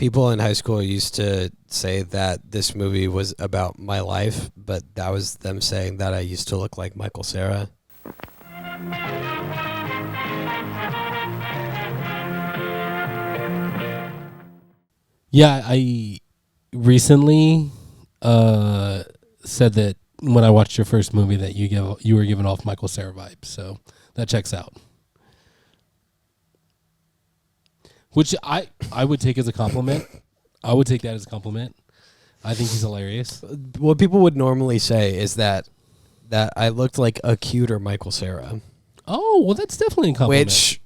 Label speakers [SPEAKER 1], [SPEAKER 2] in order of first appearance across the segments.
[SPEAKER 1] People in high school used to say that this movie was about my life, but that was them saying that I used to look like Michael Cera.
[SPEAKER 2] Yeah, I recently said that when I watched your first movie that you were giving off Michael Cera vibes, so that checks out. Which I would take as a compliment. I would take that as a compliment. I think he's hilarious.
[SPEAKER 1] What people would normally say is that I looked like a cuter Michael Cera.
[SPEAKER 2] Oh, well, that's definitely a compliment.
[SPEAKER 1] Which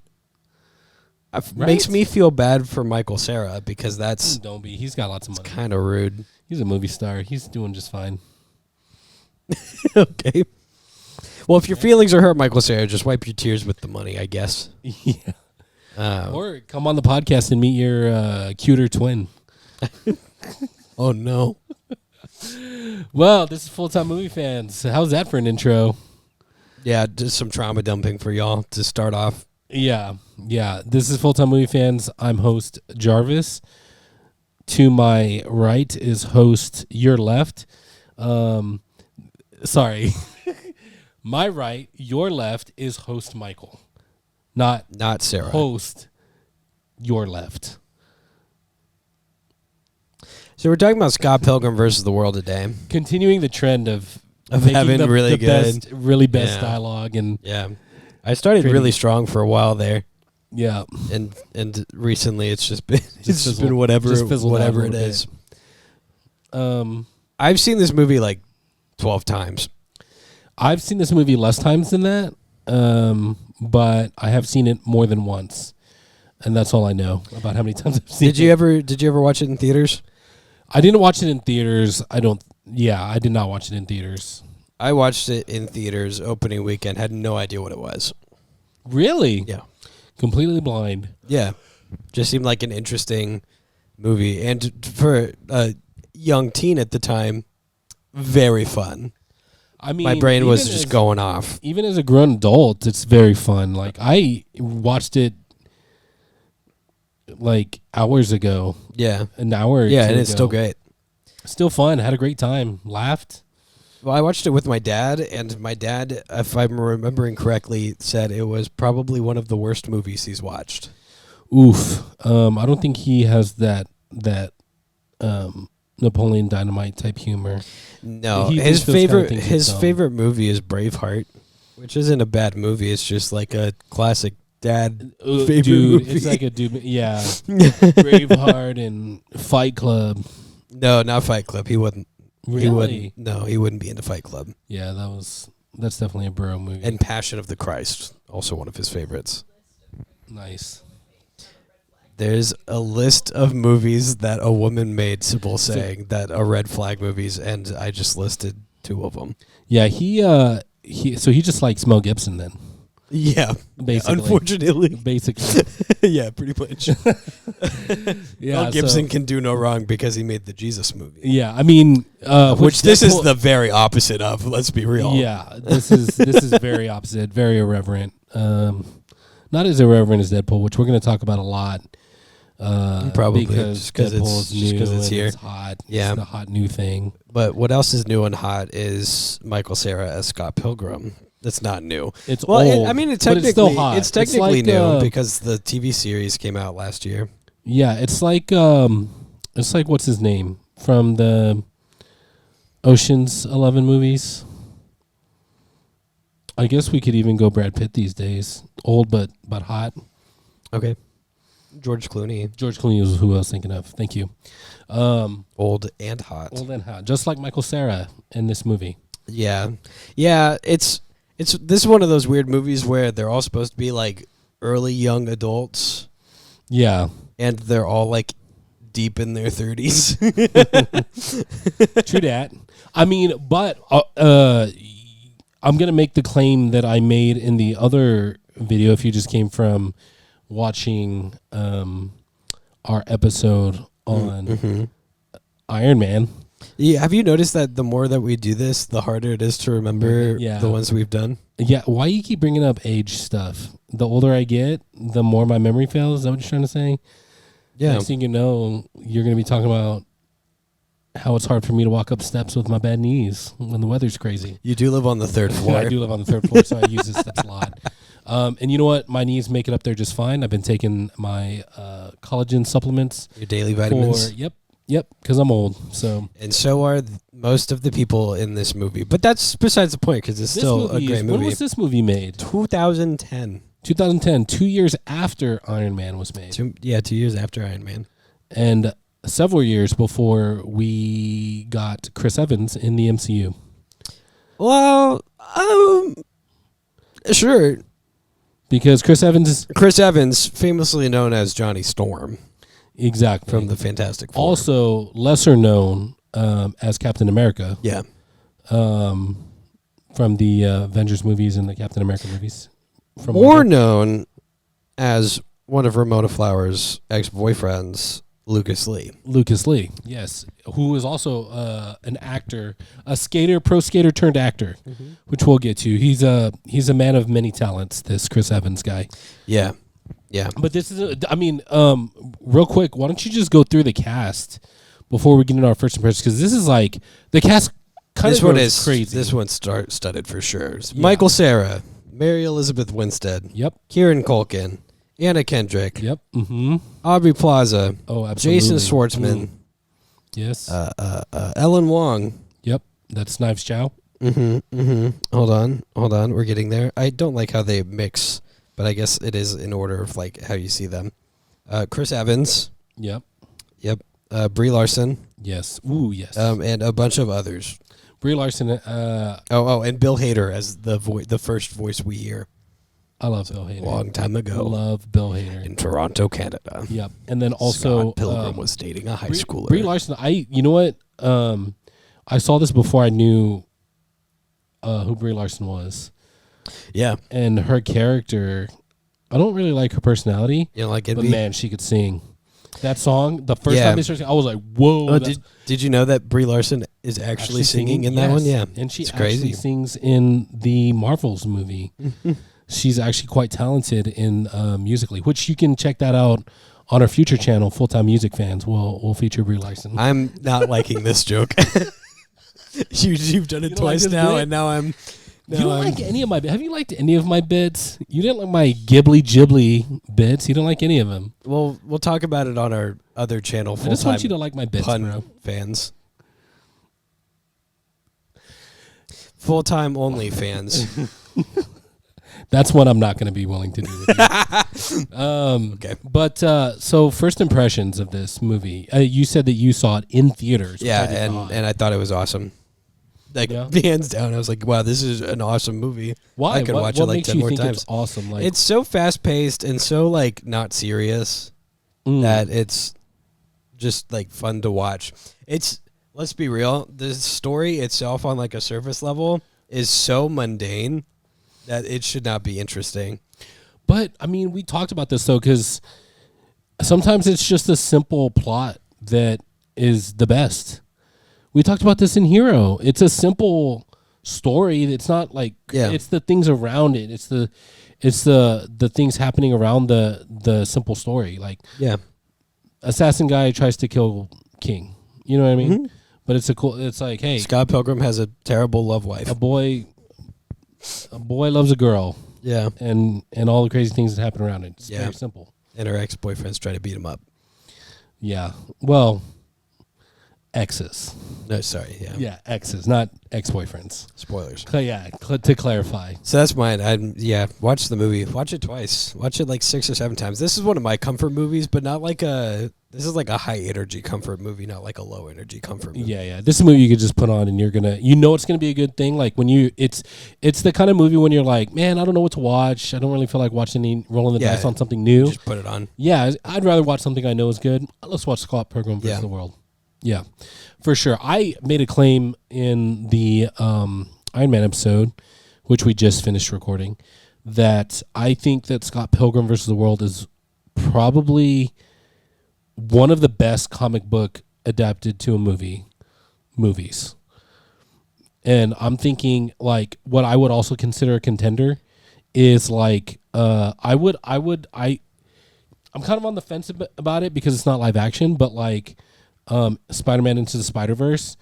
[SPEAKER 1] makes me feel bad for Michael Cera because that's
[SPEAKER 2] Don't be. He's got lots of money.
[SPEAKER 1] kind of rude.
[SPEAKER 2] He's a movie star. He's doing just fine.
[SPEAKER 1] Okay. Well, if your feelings are hurt, Michael Cera, just wipe your tears with the money, I guess.
[SPEAKER 2] Yeah. Or come on the podcast and meet your cuter twin.
[SPEAKER 1] Oh, no.
[SPEAKER 2] Well, this is Full-Time Movie Fans. How's that for an intro?
[SPEAKER 1] Yeah, just some trauma dumping for y'all to start off.
[SPEAKER 2] Yeah. This is Full-Time Movie Fans. I'm host Jarvis. To my right is host your left. Sorry. My right, your left is host Michael. Not
[SPEAKER 1] Sarah.
[SPEAKER 2] Host your left.
[SPEAKER 1] So we're talking about Scott Pilgrim versus the World today.
[SPEAKER 2] Continuing the trend of
[SPEAKER 1] having
[SPEAKER 2] the
[SPEAKER 1] really good,
[SPEAKER 2] best dialogue, and
[SPEAKER 1] I started really strong for a while there.
[SPEAKER 2] Yeah,
[SPEAKER 1] and recently it's just been whatever it is. I've seen this movie like 12 times.
[SPEAKER 2] I've seen this movie less times than that, but I have seen it more than once, and that's all I know about how many times I've seen it.
[SPEAKER 1] Did you ever watch it in theaters?
[SPEAKER 2] I didn't watch it in theaters. I did not watch it in theaters.
[SPEAKER 1] I watched it in theaters opening weekend. Had no idea what it was.
[SPEAKER 2] Really?
[SPEAKER 1] Yeah.
[SPEAKER 2] Completely blind.
[SPEAKER 1] Yeah. Just seemed like an interesting movie. And for a young teen at the time, very fun.
[SPEAKER 2] I mean,
[SPEAKER 1] my brain was just going off.
[SPEAKER 2] Even as a grown adult, it's very fun. Like, I watched it like hours ago.
[SPEAKER 1] Yeah.
[SPEAKER 2] An hour or two
[SPEAKER 1] and it's
[SPEAKER 2] ago.
[SPEAKER 1] still great.
[SPEAKER 2] Still fun. Had a great time. Laughed.
[SPEAKER 1] Well, I watched it with my dad, and my dad, if I'm remembering correctly, said it was probably one of the worst movies he's watched.
[SPEAKER 2] Oof. I don't think he has that Napoleon Dynamite type humor.
[SPEAKER 1] No, his favorite movie is Braveheart, which isn't a bad movie. It's just like a classic dad favorite movie.
[SPEAKER 2] It's like a dude. Yeah, Braveheart and Fight Club.
[SPEAKER 1] No, not Fight Club. He wouldn't.
[SPEAKER 2] Really?
[SPEAKER 1] He wouldn't be into Fight Club.
[SPEAKER 2] Yeah, that's definitely a bro movie.
[SPEAKER 1] And Passion of the Christ, also one of his favorites.
[SPEAKER 2] Nice.
[SPEAKER 1] There's a list of movies that a woman made, Sybil saying, that are red flag movies, and I just listed 2 of them.
[SPEAKER 2] Yeah, he just likes Mel Gibson then.
[SPEAKER 1] Yeah,
[SPEAKER 2] basically.
[SPEAKER 1] Unfortunately.
[SPEAKER 2] Basically.
[SPEAKER 1] Yeah, pretty much.
[SPEAKER 2] Yeah,
[SPEAKER 1] Mel Gibson can do no wrong because he made the Jesus movie.
[SPEAKER 2] Yeah, I mean,
[SPEAKER 1] which this is the very opposite of. Let's be real.
[SPEAKER 2] Yeah, this is very opposite, very irreverent. Not as irreverent as Deadpool, which we're going to talk about a lot.
[SPEAKER 1] Probably
[SPEAKER 2] because Deadpool is new and
[SPEAKER 1] here.
[SPEAKER 2] It's hot.
[SPEAKER 1] Yeah,
[SPEAKER 2] it's the hot new thing.
[SPEAKER 1] But what else is new and hot is Michael Cera as Scott Pilgrim. That's not new.
[SPEAKER 2] It's old.
[SPEAKER 1] It's technically
[SPEAKER 2] it's still hot.
[SPEAKER 1] It's technically new because the TV series came out last year.
[SPEAKER 2] Yeah, it's like what's his name from the Ocean's 11 movies. I guess we could even go Brad Pitt these days. Old but hot.
[SPEAKER 1] Okay. George Clooney.
[SPEAKER 2] George Clooney is who I was thinking of. Thank you.
[SPEAKER 1] Old and hot.
[SPEAKER 2] Old and hot. Just like Michael Cera in this movie.
[SPEAKER 1] Yeah. Yeah, this is one of those weird movies where they're all supposed to be like early young adults.
[SPEAKER 2] Yeah.
[SPEAKER 1] And they're all like deep in their 30s.
[SPEAKER 2] True that. I mean, but I'm going to make the claim that I made in the other video if you just came from watching our episode on Iron Man.
[SPEAKER 1] Yeah, have you noticed that the more that we do this, the harder it is to remember the ones we've done?
[SPEAKER 2] Yeah, why you keep bringing up age stuff? The older I get, the more my memory fails. Is that what you're trying to say?
[SPEAKER 1] Yeah.
[SPEAKER 2] Next thing you know, you're going to be talking about how it's hard for me to walk up steps with my bad knees when the weather's crazy.
[SPEAKER 1] You do live on the third floor.
[SPEAKER 2] I do live on the third floor, so I use the steps a lot. And you know what? My knees make it up there just fine. I've been taking my collagen supplements.
[SPEAKER 1] Your daily vitamins.
[SPEAKER 2] Yep, because I'm old. So
[SPEAKER 1] And so are most of the people in this movie. But that's besides the point, because it's still a great movie.
[SPEAKER 2] When was this movie made?
[SPEAKER 1] 2010.
[SPEAKER 2] 2010, 2 years after Iron Man was made.
[SPEAKER 1] 2 years after Iron Man.
[SPEAKER 2] And several years before we got Chris Evans in the MCU.
[SPEAKER 1] Well, sure.
[SPEAKER 2] Because Chris Evans,
[SPEAKER 1] famously known as Johnny Storm.
[SPEAKER 2] Exactly.
[SPEAKER 1] From the Fantastic Four.
[SPEAKER 2] Also lesser known as Captain America.
[SPEAKER 1] Yeah.
[SPEAKER 2] From the Avengers movies and the Captain America movies.
[SPEAKER 1] More known as one of Ramona Flowers' ex-boyfriends, Lucas Lee.
[SPEAKER 2] Lucas Lee, yes. Who is also an actor, a pro skater turned actor, which we'll get to. He's a man of many talents, this Chris Evans guy.
[SPEAKER 1] Yeah. Yeah.
[SPEAKER 2] But this is, real quick, why don't you just go through the cast before we get into our first impressions? Because this is like, the cast kind of goes crazy.
[SPEAKER 1] This one's studded for sure. Yeah. Michael Cera, Mary Elizabeth Winstead.
[SPEAKER 2] Yep.
[SPEAKER 1] Kieran Culkin, Anna Kendrick.
[SPEAKER 2] Yep. Mm-hmm.
[SPEAKER 1] Aubrey Plaza.
[SPEAKER 2] Oh, absolutely.
[SPEAKER 1] Jason Schwartzman.
[SPEAKER 2] Yes.
[SPEAKER 1] Ellen Wong.
[SPEAKER 2] Yep. That's Knives Chow.
[SPEAKER 1] Hold on. We're getting there. I don't like how they mix, but I guess it is in order of like how you see them. Chris Evans.
[SPEAKER 2] Yep.
[SPEAKER 1] Brie Larson.
[SPEAKER 2] Yes. Ooh, yes.
[SPEAKER 1] And a bunch of others.
[SPEAKER 2] Brie Larson.
[SPEAKER 1] And Bill Hader as the first voice we hear.
[SPEAKER 2] I love Bill Hader.
[SPEAKER 1] Long time ago.
[SPEAKER 2] Love Bill Hader.
[SPEAKER 1] In Toronto, Canada.
[SPEAKER 2] Yep. And then also
[SPEAKER 1] Scott Pilgrim was dating a high schooler.
[SPEAKER 2] Brie Larson, you know what? I saw this before I knew who Brie Larson was.
[SPEAKER 1] Yeah.
[SPEAKER 2] And her character, I don't really like her personality.
[SPEAKER 1] You know, like
[SPEAKER 2] but man, she could sing. That song, the first time they started singing, I was like, whoa.
[SPEAKER 1] Did you know that Brie Larson is actually singing in that one? Yeah.
[SPEAKER 2] And she actually sings in the Marvels movie. She's actually quite talented in musically, which you can check that out on our future channel, Full Time Music Fans. We'll feature Brie Larson.
[SPEAKER 1] I'm not liking this joke. You've done it twice now, and now I'm...
[SPEAKER 2] You don't like any of my bits. Have you liked any of my bits? You didn't like my Ghibli bits. You don't like any of them.
[SPEAKER 1] Well, we'll talk about it on our other channel.
[SPEAKER 2] I just want you to like my bits, bro.
[SPEAKER 1] Fans. Full-time only fans.
[SPEAKER 2] That's what I'm not going to be willing to do with you.
[SPEAKER 1] Okay.
[SPEAKER 2] But so first impressions of this movie. You said that you saw it in theaters.
[SPEAKER 1] Yeah, and I thought it was awesome. Like, hands down, I was like, wow, this is an awesome movie.
[SPEAKER 2] Why?
[SPEAKER 1] I could watch it like 10 more times.
[SPEAKER 2] It's awesome? Like,
[SPEAKER 1] it's so fast-paced and so, like, not serious that it's just, like, fun to watch. Let's be real, the story itself on, like, a surface level is so mundane that it should not be interesting.
[SPEAKER 2] But, I mean, we talked about this, though, because sometimes it's just a simple plot that is the best. We talked about this in Hero. It's a simple story. It's not like it's the things around it. It's the things happening around the simple story. Like assassin guy tries to kill king. You know what I mean? Mm-hmm. But it's like, hey,
[SPEAKER 1] Scott Pilgrim has a terrible love wife.
[SPEAKER 2] A boy loves a girl.
[SPEAKER 1] Yeah.
[SPEAKER 2] And all the crazy things that happen around it. It's very simple.
[SPEAKER 1] And her ex-boyfriends try to beat him up.
[SPEAKER 2] Yeah. Well, exes.
[SPEAKER 1] No, sorry. Yeah.
[SPEAKER 2] Yeah, exes, not ex-boyfriends.
[SPEAKER 1] Spoilers.
[SPEAKER 2] To clarify.
[SPEAKER 1] So that's mine. Watch the movie. Watch it twice. Watch it like 6 or 7 times. This is one of my comfort movies, but not like this is like a high energy comfort movie, not like a low energy comfort movie.
[SPEAKER 2] Yeah. This is a movie you could just put on and you're gonna, it's gonna be a good thing. Like when it's the kind of movie when you're like, man, I don't know what to watch. I don't really feel like rolling the dice on something new.
[SPEAKER 1] Just put it on.
[SPEAKER 2] Yeah, I'd rather watch something I know is good. Let's watch Scott Pilgrim vs. the World. Yeah, for sure. I made a claim in the Iron Man episode, which we just finished recording, that I think that Scott Pilgrim vs. the World is probably one of the best comic book adapted to a movies. And I'm thinking like what I would also consider a contender is like I I'm kind of on the fence about it because it's not live action, but like Spider-Man Into the Spider-Verse,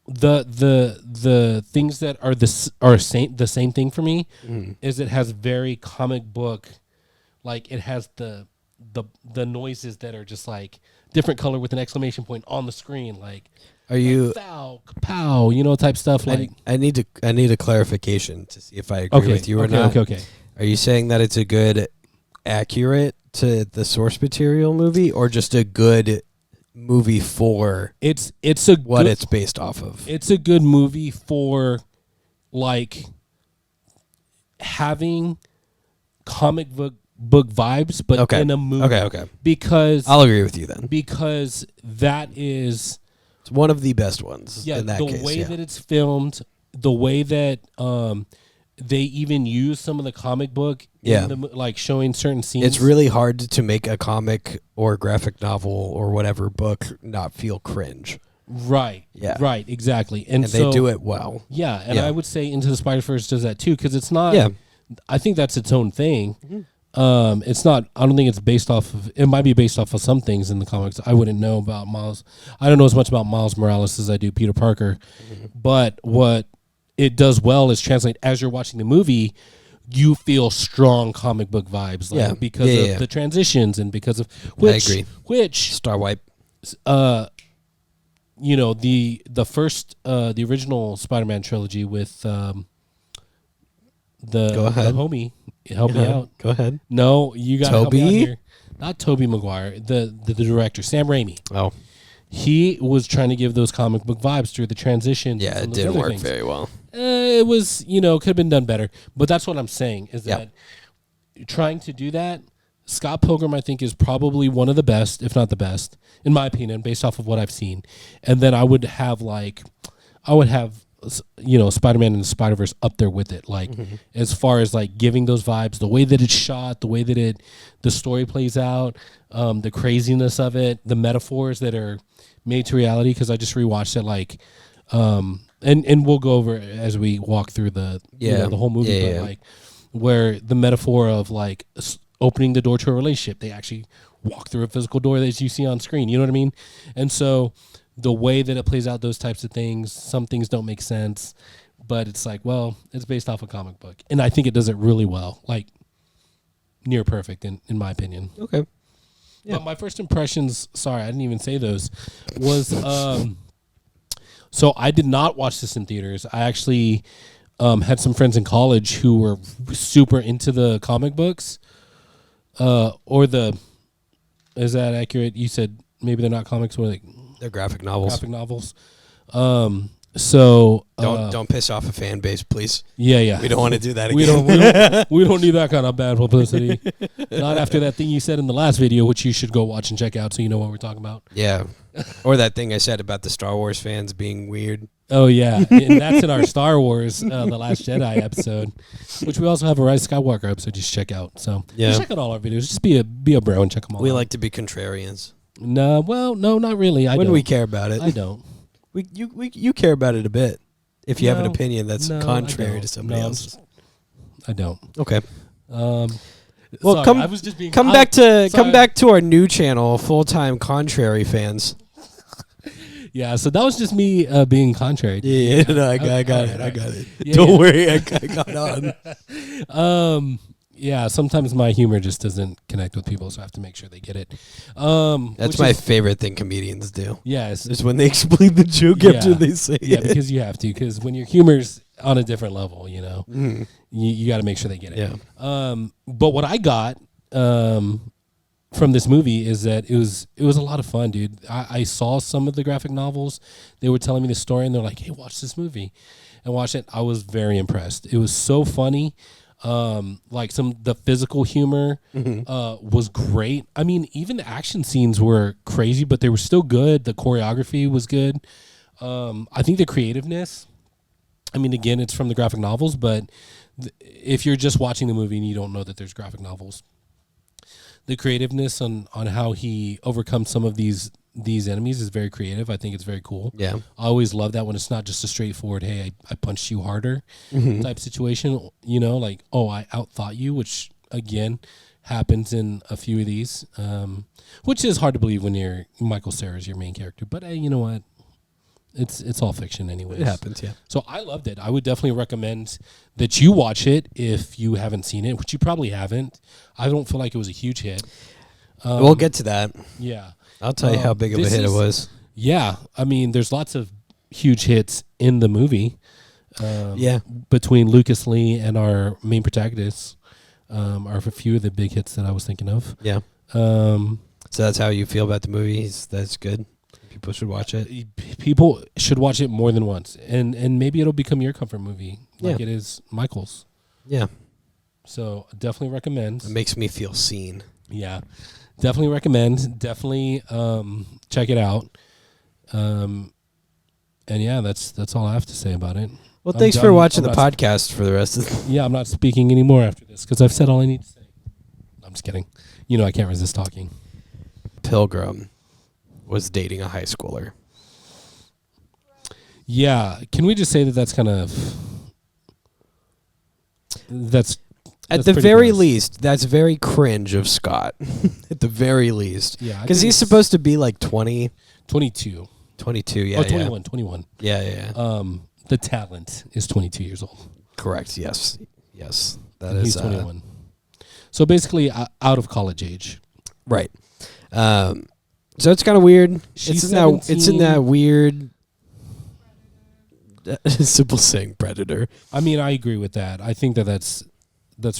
[SPEAKER 2] the things that are the same thing for me is it has very comic book, like it has the noises that are just like different color with an exclamation point on the screen, like
[SPEAKER 1] are you
[SPEAKER 2] like, pow, pow, type stuff. Like
[SPEAKER 1] I need a clarification to see if I agree with you or not.
[SPEAKER 2] Okay.
[SPEAKER 1] Are you saying that it's a good, accurate to the source material movie, or just a good movie for
[SPEAKER 2] it's
[SPEAKER 1] it's based off of?
[SPEAKER 2] It's a good movie for like having comic book vibes, but in a movie.
[SPEAKER 1] Okay.
[SPEAKER 2] Because
[SPEAKER 1] I'll agree with you then.
[SPEAKER 2] Because that is
[SPEAKER 1] it's one of the best ones.
[SPEAKER 2] Yeah,
[SPEAKER 1] in that
[SPEAKER 2] the
[SPEAKER 1] case,
[SPEAKER 2] way that it's filmed, the way that they even use some of the comic book, like showing certain scenes.
[SPEAKER 1] It's really hard to make a comic or graphic novel or whatever book not feel cringe.
[SPEAKER 2] Right.
[SPEAKER 1] Yeah.
[SPEAKER 2] Right. Exactly. And
[SPEAKER 1] they do it well.
[SPEAKER 2] Yeah, and I would say Into the Spider-Verse does that too, because it's not.
[SPEAKER 1] Yeah.
[SPEAKER 2] I think that's its own thing. It's not. I don't think it's based off of. It might be based off of some things in the comics. I wouldn't know about Miles. I don't know as much about Miles Morales as I do Peter Parker. But what it does well is translate as you're watching the movie. You feel strong comic book vibes, because of the transitions and because of which.
[SPEAKER 1] I agree.
[SPEAKER 2] Which
[SPEAKER 1] Star Wipe.
[SPEAKER 2] The first the original Spider-Man trilogy with the homie. Help me out.
[SPEAKER 1] Go ahead.
[SPEAKER 2] No, you got to help
[SPEAKER 1] Toby?
[SPEAKER 2] me out here. Not Tobey Maguire, the director, Sam Raimi.
[SPEAKER 1] Oh.
[SPEAKER 2] He was trying to give those comic book vibes through the transitions.
[SPEAKER 1] Yeah, it didn't work very well.
[SPEAKER 2] It was, could have been done better. But that's what I'm saying, is that trying to do that, Scott Pilgrim, I think, is probably one of the best, if not the best, in my opinion, based off of what I've seen. And then I would have Spider-Man and the Spider-Verse up there with it, like as far as like giving those vibes, the way that it's shot, the way that the story plays out, the craziness of it, the metaphors that are made to reality. Because I just rewatched it, and we'll go over it as we walk through the whole movie, but like where the metaphor of like opening the door to a relationship, they actually walk through a physical door that you see on screen. You know what I mean? And so the way that it plays out those types of things, some things don't make sense, but it's like, well, it's based off a comic book. And I think it does it really well, like near perfect in my opinion.
[SPEAKER 1] Okay. Yeah.
[SPEAKER 2] But my first impressions, sorry, I didn't even say those, was so I did not watch this in theaters. I actually had some friends in college who were super into the comic books. Is that accurate? You said maybe they're not comics, or
[SPEAKER 1] they're graphic novels.
[SPEAKER 2] So
[SPEAKER 1] don't piss off a fan base, please.
[SPEAKER 2] Yeah.
[SPEAKER 1] We don't want to do that again.
[SPEAKER 2] We don't need that kind of bad publicity. Not after that thing you said in the last video, which you should go watch and check out so you know what we're talking about.
[SPEAKER 1] Yeah. Or that thing I said about the Star Wars fans being weird.
[SPEAKER 2] Oh, yeah. And that's in our Star Wars, The Last Jedi episode, which we also have a Rise of Skywalker episode just check out. So check out all our videos. Just be a bro and check them all out.
[SPEAKER 1] We like to be contrarians.
[SPEAKER 2] No, not really.
[SPEAKER 1] When we care about it.
[SPEAKER 2] I don't.
[SPEAKER 1] You care about it a bit. If you have an opinion that's contrary to somebody else's.
[SPEAKER 2] I don't.
[SPEAKER 1] Okay.
[SPEAKER 2] Well,
[SPEAKER 1] sorry, come back to our new channel, Full-Time Contrary Fans.
[SPEAKER 2] Yeah, so that was just me being contrary.
[SPEAKER 1] Yeah, no, I got it. Yeah, don't worry, I got on.
[SPEAKER 2] Yeah, sometimes my humor just doesn't connect with people, so I have to make sure they get it.
[SPEAKER 1] That's my favorite thing comedians do.
[SPEAKER 2] Yes.
[SPEAKER 1] Is when they explain the joke after they say it.
[SPEAKER 2] Yeah, because you have to. Because when your humor's on a different level, you got to make sure they get it.
[SPEAKER 1] Yeah.
[SPEAKER 2] But what I got from this movie is that it was a lot of fun, dude. I saw some of the graphic novels. They were telling me the story, and they're like, hey, watch this movie. And watch it. I was very impressed. It was so funny. The physical humor was great. I mean, even the action scenes were crazy, but they were still good. The choreography was good. I think the creativeness, I mean, again, it's from the graphic novels, but if you're just watching the movie and you don't know that there's graphic novels, the creativeness on how he overcomes some of these enemies is very creative. I think it's very cool.
[SPEAKER 1] Yeah.
[SPEAKER 2] I always love that when it's not just a straightforward, hey, I punched you harder type situation, like, oh, I outthought you, which, again, happens in a few of these, which is hard to believe when you're Michael Cera's your main character. But hey, you know what? It's all fiction anyways.
[SPEAKER 1] It happens, yeah.
[SPEAKER 2] So I loved it. I would definitely recommend that you watch it if you haven't seen it, which you probably haven't. I don't feel like it was a huge hit.
[SPEAKER 1] We'll get to that.
[SPEAKER 2] Yeah.
[SPEAKER 1] I'll tell you how big of a hit it was.
[SPEAKER 2] Yeah. I mean, there's lots of huge hits in the movie. Between Lucas Lee and our main protagonists are a few of the big hits that I was thinking of.
[SPEAKER 1] Yeah. So that's how you feel about the movie? That's good? People should watch it?
[SPEAKER 2] People should watch it more than once. And maybe it'll become your comfort movie like it is Michael's.
[SPEAKER 1] Yeah.
[SPEAKER 2] So definitely recommend.
[SPEAKER 1] It makes me feel seen.
[SPEAKER 2] Yeah. Definitely recommend. Definitely check it out. And yeah, that's all I have to say about it.
[SPEAKER 1] Well, thanks for watching the podcast for the rest of the...
[SPEAKER 2] Yeah, I'm not speaking anymore after this because I've said all I need to say. I'm just kidding. You know I can't resist talking.
[SPEAKER 1] Pilgrim was dating a high schooler.
[SPEAKER 2] Yeah. Can we just say that that's kind of... That's
[SPEAKER 1] at the very least, that's very cringe of Scott. At the very least.
[SPEAKER 2] Yeah.
[SPEAKER 1] Because he's supposed to be like 20.
[SPEAKER 2] 22.
[SPEAKER 1] 22, yeah.
[SPEAKER 2] Oh, 21, 21.
[SPEAKER 1] Yeah.
[SPEAKER 2] The talent is 22 years old.
[SPEAKER 1] Correct, yes. Yes.
[SPEAKER 2] He's 21. So basically out of college age.
[SPEAKER 1] Right. So it's kind of weird.
[SPEAKER 2] She's
[SPEAKER 1] it's in that weird... simple saying predator.
[SPEAKER 2] I mean, I agree with that. I think that's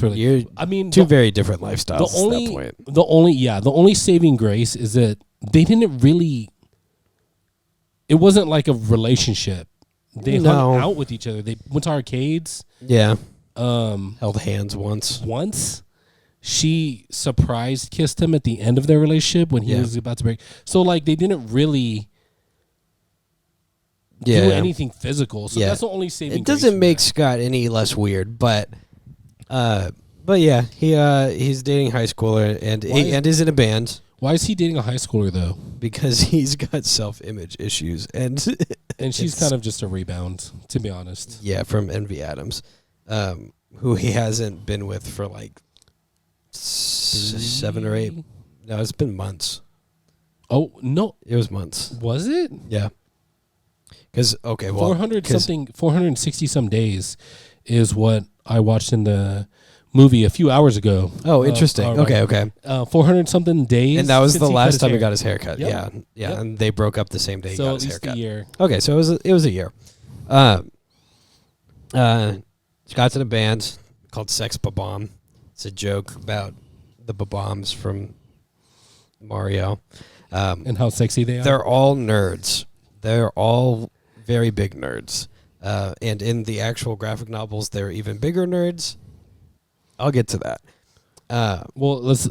[SPEAKER 2] really...
[SPEAKER 1] two very different lifestyles at that point.
[SPEAKER 2] The only saving grace is that they didn't really... It wasn't like a relationship. They hung out with each other. They went to arcades.
[SPEAKER 1] Yeah. Held hands once. She surprise kissed him at the end of their relationship when he was about to break. So, like, they didn't really do anything physical. So that's the only saving grace. It doesn't make Scott any less weird, but yeah, he's dating a high schooler and is in a band.
[SPEAKER 2] Why is he dating a high schooler, though?
[SPEAKER 1] Because he's got self-image issues. And
[SPEAKER 2] she's kind of just a rebound, to be honest.
[SPEAKER 1] Yeah, from Envy Adams, who he hasn't been with for like 7 or 8. No, it's been months.
[SPEAKER 2] Oh, no.
[SPEAKER 1] It was months.
[SPEAKER 2] Was it?
[SPEAKER 1] Yeah. Because,
[SPEAKER 2] 460 some days is what I watched in the movie a few hours ago.
[SPEAKER 1] Oh, interesting. Okay.
[SPEAKER 2] 400 something days.
[SPEAKER 1] And that was the last time he got his haircut.
[SPEAKER 2] Yep.
[SPEAKER 1] Yeah. And they broke up the same day he got his haircut.
[SPEAKER 2] A year.
[SPEAKER 1] Okay, so it was a year. Scott's in a band called Sex Ba-Bomb. It's a joke about the Ba-Bombs from Mario.
[SPEAKER 2] And how sexy they are.
[SPEAKER 1] They're all nerds. They're all very big nerds. And in the actual graphic novels, they're even bigger nerds. I'll get to that.
[SPEAKER 2] Well, let's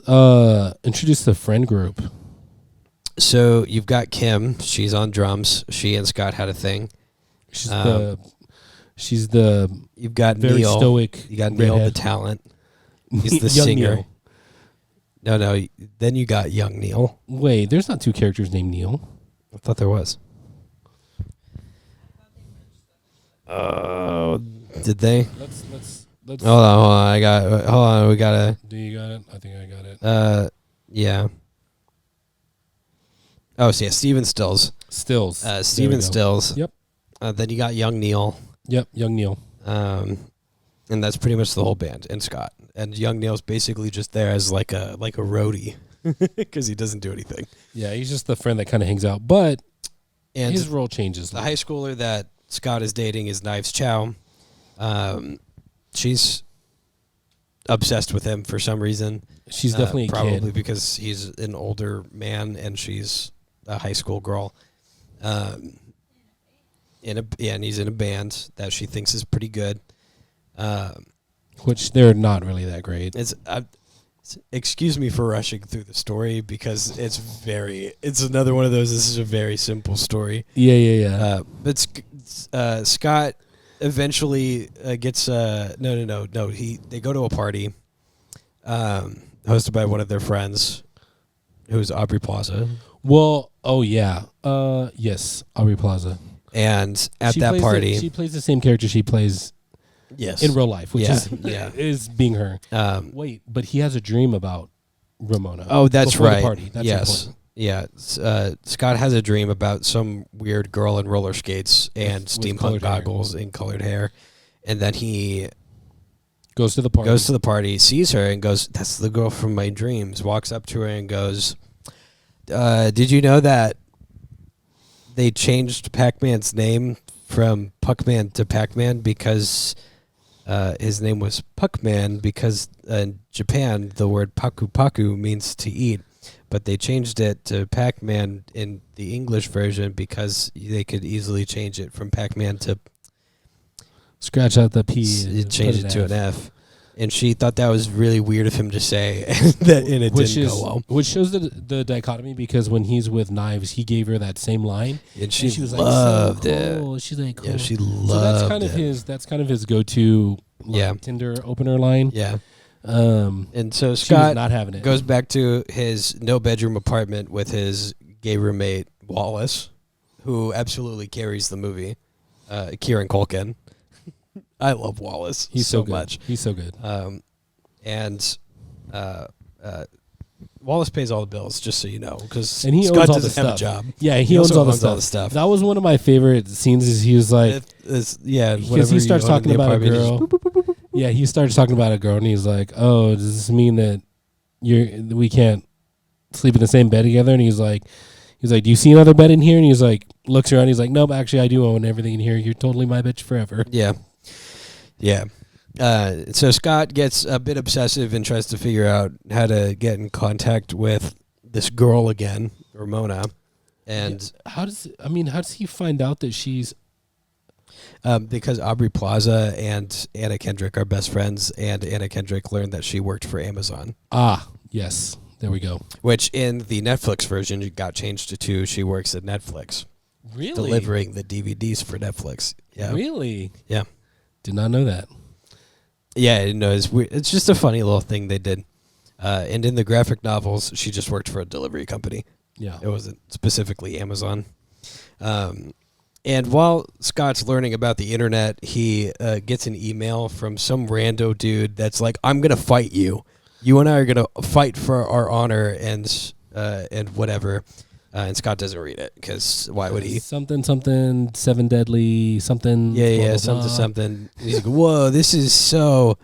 [SPEAKER 2] introduce the friend group.
[SPEAKER 1] So you've got Kim. She's on drums. She and Scott had a thing.
[SPEAKER 2] She's the
[SPEAKER 1] you've got
[SPEAKER 2] very
[SPEAKER 1] Neil.
[SPEAKER 2] stoic.
[SPEAKER 1] You got Neil, the talent. He's the singer.
[SPEAKER 2] Neil.
[SPEAKER 1] No. Then you got young Neil.
[SPEAKER 2] Wait, there's not two characters named Neil.
[SPEAKER 1] I thought there was. Did they?
[SPEAKER 2] Let's.
[SPEAKER 1] Hold on. Hold on. We gotta.
[SPEAKER 2] Do you got it? I think I got it.
[SPEAKER 1] Yeah. Oh, so yeah, Steven Stills. Steven Stills.
[SPEAKER 2] Yep.
[SPEAKER 1] Then you got young Neil.
[SPEAKER 2] Yep, young Neil.
[SPEAKER 1] And that's pretty much the whole band. And Scott. And young Neil's basically just there as like a roadie because he doesn't do anything.
[SPEAKER 2] Yeah, he's just the friend that kind of hangs out, but
[SPEAKER 1] and
[SPEAKER 2] his role changes.
[SPEAKER 1] The high schooler that Scott is dating is Knives Chow. She's obsessed with him for some reason.
[SPEAKER 2] She's definitely a
[SPEAKER 1] probably
[SPEAKER 2] kid.
[SPEAKER 1] Because he's an older man and she's a high school girl. And he's in a band that she thinks is pretty good.
[SPEAKER 2] Which they're not really that great.
[SPEAKER 1] Excuse me for rushing through the story because it's another one of those. This is a very simple story.
[SPEAKER 2] Yeah.
[SPEAKER 1] But Scott eventually gets they go to a party hosted by one of their friends who's Aubrey Plaza.
[SPEAKER 2] Well, yes, Aubrey Plaza.
[SPEAKER 1] And at that party
[SPEAKER 2] she plays the same character she plays
[SPEAKER 1] Yes.
[SPEAKER 2] in real life, which
[SPEAKER 1] Yeah.
[SPEAKER 2] is being her. Wait, but he has a dream about Ramona.
[SPEAKER 1] Oh, that's
[SPEAKER 2] before
[SPEAKER 1] right.
[SPEAKER 2] The party. That's
[SPEAKER 1] yes.
[SPEAKER 2] important.
[SPEAKER 1] Yeah. Scott has a dream about some weird girl in roller skates and
[SPEAKER 2] With
[SPEAKER 1] steampunk
[SPEAKER 2] colored hair.
[SPEAKER 1] goggles and colored hair. And then he
[SPEAKER 2] Goes to the party.
[SPEAKER 1] sees her and goes, "That's the girl from my dreams." Walks up to her and goes, "Did you know that they changed Pac-Man's name from Puckman to Pac-Man because his name was Puckman because in Japan the word paku paku means to eat, but they changed it to Pac-Man in the English version because they could easily change it from Pac-Man to
[SPEAKER 2] Scratch out the P. And
[SPEAKER 1] change
[SPEAKER 2] put
[SPEAKER 1] it to an F." And she thought that was really weird of him to say, and it didn't go well.
[SPEAKER 2] Which shows the dichotomy, because when he's with Knives, he gave her that same line,
[SPEAKER 1] And she
[SPEAKER 2] was
[SPEAKER 1] loved
[SPEAKER 2] like, so cool. She's like, cool.
[SPEAKER 1] Yeah, she
[SPEAKER 2] So
[SPEAKER 1] loved
[SPEAKER 2] that's kind of his go-to Tinder opener line.
[SPEAKER 1] Yeah. And so
[SPEAKER 2] She was
[SPEAKER 1] Scott
[SPEAKER 2] not having it.
[SPEAKER 1] goes back to his no-bedroom apartment with his gay roommate, Wallace, who absolutely carries the movie, Kieran Culkin. I love Wallace
[SPEAKER 2] He's so good.
[SPEAKER 1] much.
[SPEAKER 2] He's so good.
[SPEAKER 1] And Wallace pays all the bills, just so you know, because
[SPEAKER 2] And he
[SPEAKER 1] Scott
[SPEAKER 2] owns all the
[SPEAKER 1] doesn't have a
[SPEAKER 2] stuff.
[SPEAKER 1] job.
[SPEAKER 2] Yeah, he owns
[SPEAKER 1] also
[SPEAKER 2] all the
[SPEAKER 1] owns
[SPEAKER 2] stuff.
[SPEAKER 1] all the stuff.
[SPEAKER 2] That was one of my favorite scenes. Is he was like,
[SPEAKER 1] Because
[SPEAKER 2] he starts talking about a girl. Yeah, he starts talking about a girl, and he's like, "Oh, does this mean that we can't sleep in the same bed together?" And he's like, "Do you see another bed in here?" And he's like, looks around. He's like, "Nope, actually, I do own everything in here. You're totally my bitch forever."
[SPEAKER 1] Yeah. So Scott gets a bit obsessive and tries to figure out how to get in contact with this girl again, Ramona. And
[SPEAKER 2] how does he find out that she's?
[SPEAKER 1] because Aubrey Plaza and Anna Kendrick are best friends, and Anna Kendrick learned that she worked for Amazon.
[SPEAKER 2] Ah, yes. There we go.
[SPEAKER 1] Which in the Netflix version got changed to she works at Netflix.
[SPEAKER 2] Really?
[SPEAKER 1] Delivering the DVDs for Netflix. Yeah.
[SPEAKER 2] Really?
[SPEAKER 1] Yeah.
[SPEAKER 2] Did not know that.
[SPEAKER 1] Yeah, no, it's weird. It's just a funny little thing they did. And in the graphic novels, she just worked for a delivery company.
[SPEAKER 2] Yeah.
[SPEAKER 1] It wasn't specifically Amazon. And while Scott's learning about the internet, he gets an email from some rando dude that's like, "I'm going to fight you. You and I are going to fight for our honor and whatever." And Scott doesn't read it because why would he?
[SPEAKER 2] Something, 7 deadly, something.
[SPEAKER 1] Yeah,
[SPEAKER 2] blah, blah,
[SPEAKER 1] something,
[SPEAKER 2] blah.
[SPEAKER 1] something. He's like, "Whoa, this is so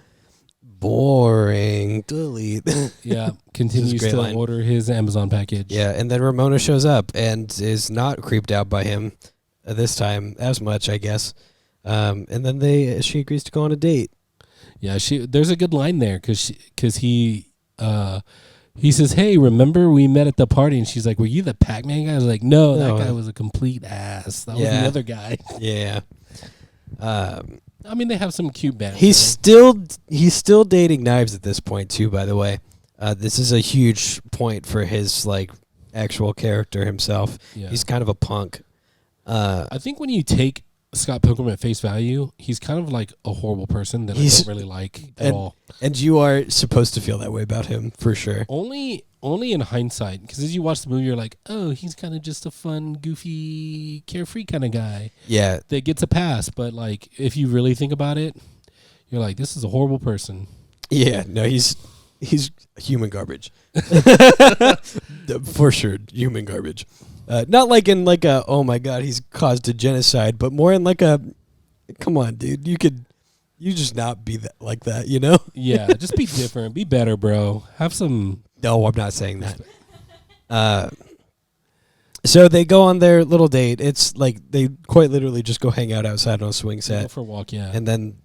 [SPEAKER 1] boring." Delete.
[SPEAKER 2] Yeah, continues
[SPEAKER 1] great
[SPEAKER 2] to
[SPEAKER 1] line.
[SPEAKER 2] order his Amazon package.
[SPEAKER 1] Yeah, and then Ramona shows up and is not creeped out by him this time as much, I guess. And then she agrees to go on a date.
[SPEAKER 2] Yeah, there's a good line there because he says, "Hey, remember we met at the party?" And she's like, "Were you the Pac-Man guy?" I was like, "No, that guy was a complete ass. That was the other guy."
[SPEAKER 1] Yeah.
[SPEAKER 2] I mean, they have some cute banter.
[SPEAKER 1] He's still dating Knives at this point too, by the way. This is a huge point for his actual character himself.
[SPEAKER 2] Yeah.
[SPEAKER 1] He's kind of a punk.
[SPEAKER 2] I think when you take Scott Pilgrim at face value, he's kind of like a horrible person that I don't really like at all.
[SPEAKER 1] And you are supposed to feel that way about him, for sure.
[SPEAKER 2] Only in hindsight, because as you watch the movie, you're like, oh, he's kind of just a fun, goofy, carefree kind of guy.
[SPEAKER 1] Yeah.
[SPEAKER 2] That gets a pass. But if you really think about it, you're like, this is a horrible person.
[SPEAKER 1] Yeah. No, he's human garbage. For sure, human garbage. Not like in a, oh my god, he's caused a genocide, but more in a, come on, dude, you just not be that like that, you know?
[SPEAKER 2] Yeah, just be different, be better, bro. Have some.
[SPEAKER 1] No, I'm not saying that. So they go on their little date. It's they quite literally just go hang out outside on a swing set.
[SPEAKER 2] Go for a walk, yeah.
[SPEAKER 1] And then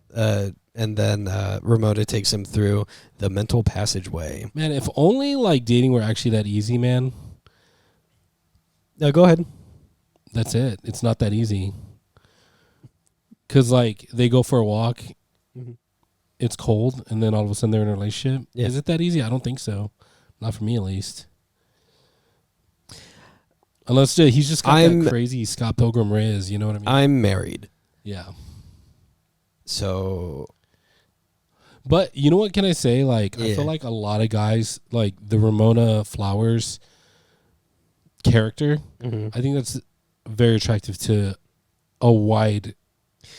[SPEAKER 1] Ramona takes him through the mental passageway.
[SPEAKER 2] Man, if only dating were actually that easy, man.
[SPEAKER 1] No, go ahead.
[SPEAKER 2] That's it. It's not that easy. Because they go for a walk, it's cold, and then all of a sudden they're in a relationship. Yeah. Is it that easy? I don't think so. Not for me, at least. Unless he's just got that crazy Scott Pilgrim riz, you know what I mean?
[SPEAKER 1] I'm married.
[SPEAKER 2] Yeah.
[SPEAKER 1] So.
[SPEAKER 2] But you know what can I say? I feel like a lot of guys, the Ramona Flowers character, I think that's very attractive to a wide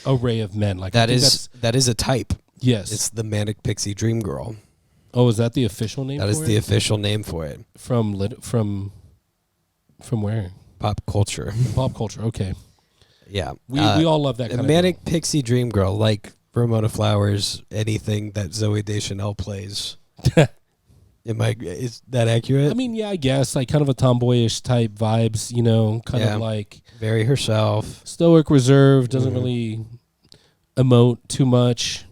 [SPEAKER 2] array of men. Like
[SPEAKER 1] that is a type.
[SPEAKER 2] Yes,
[SPEAKER 1] It's the manic pixie dream girl.
[SPEAKER 2] Oh, is that the official name?
[SPEAKER 1] That is the official name for it.
[SPEAKER 2] From where?
[SPEAKER 1] Pop culture.
[SPEAKER 2] Pop culture. Okay.
[SPEAKER 1] Yeah.
[SPEAKER 2] We all love that kind
[SPEAKER 1] of manic pixie dream girl, like Ramona Flowers, anything that Zooey Deschanel plays. Is that accurate?
[SPEAKER 2] I mean, yeah, I guess like kind of a tomboyish type vibes, kind of like
[SPEAKER 1] very herself,
[SPEAKER 2] stoic, reserved, doesn't really emote too much.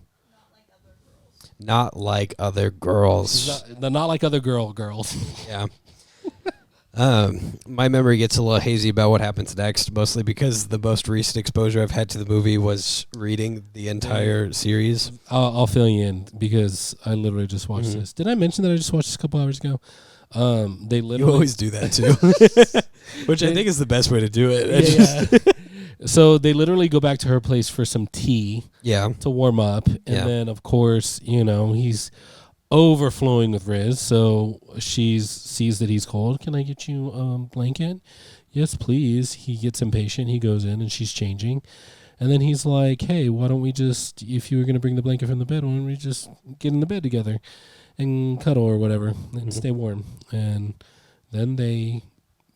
[SPEAKER 1] Not like other girls.
[SPEAKER 2] Not like other girls.
[SPEAKER 1] Yeah. My memory gets a little hazy about what happens next, mostly because the most recent exposure I've had to the movie was reading the entire series.
[SPEAKER 2] I'll fill you in because I literally just watched this. Did I mention that I just watched this a couple hours ago? They literally
[SPEAKER 1] You always do that too, which I think is the best way to do it.
[SPEAKER 2] Yeah. So they literally go back to her place for some tea.
[SPEAKER 1] Yeah.
[SPEAKER 2] To warm up, and then of course he's overflowing with Riz, so she sees that he's cold. Can I get you a blanket? Yes, please. He gets impatient. He goes in and she's changing. And then he's like, hey, why don't we just, if you were going to bring the blanket from the bed, why don't we just get in the bed together and cuddle or whatever and stay warm? And then they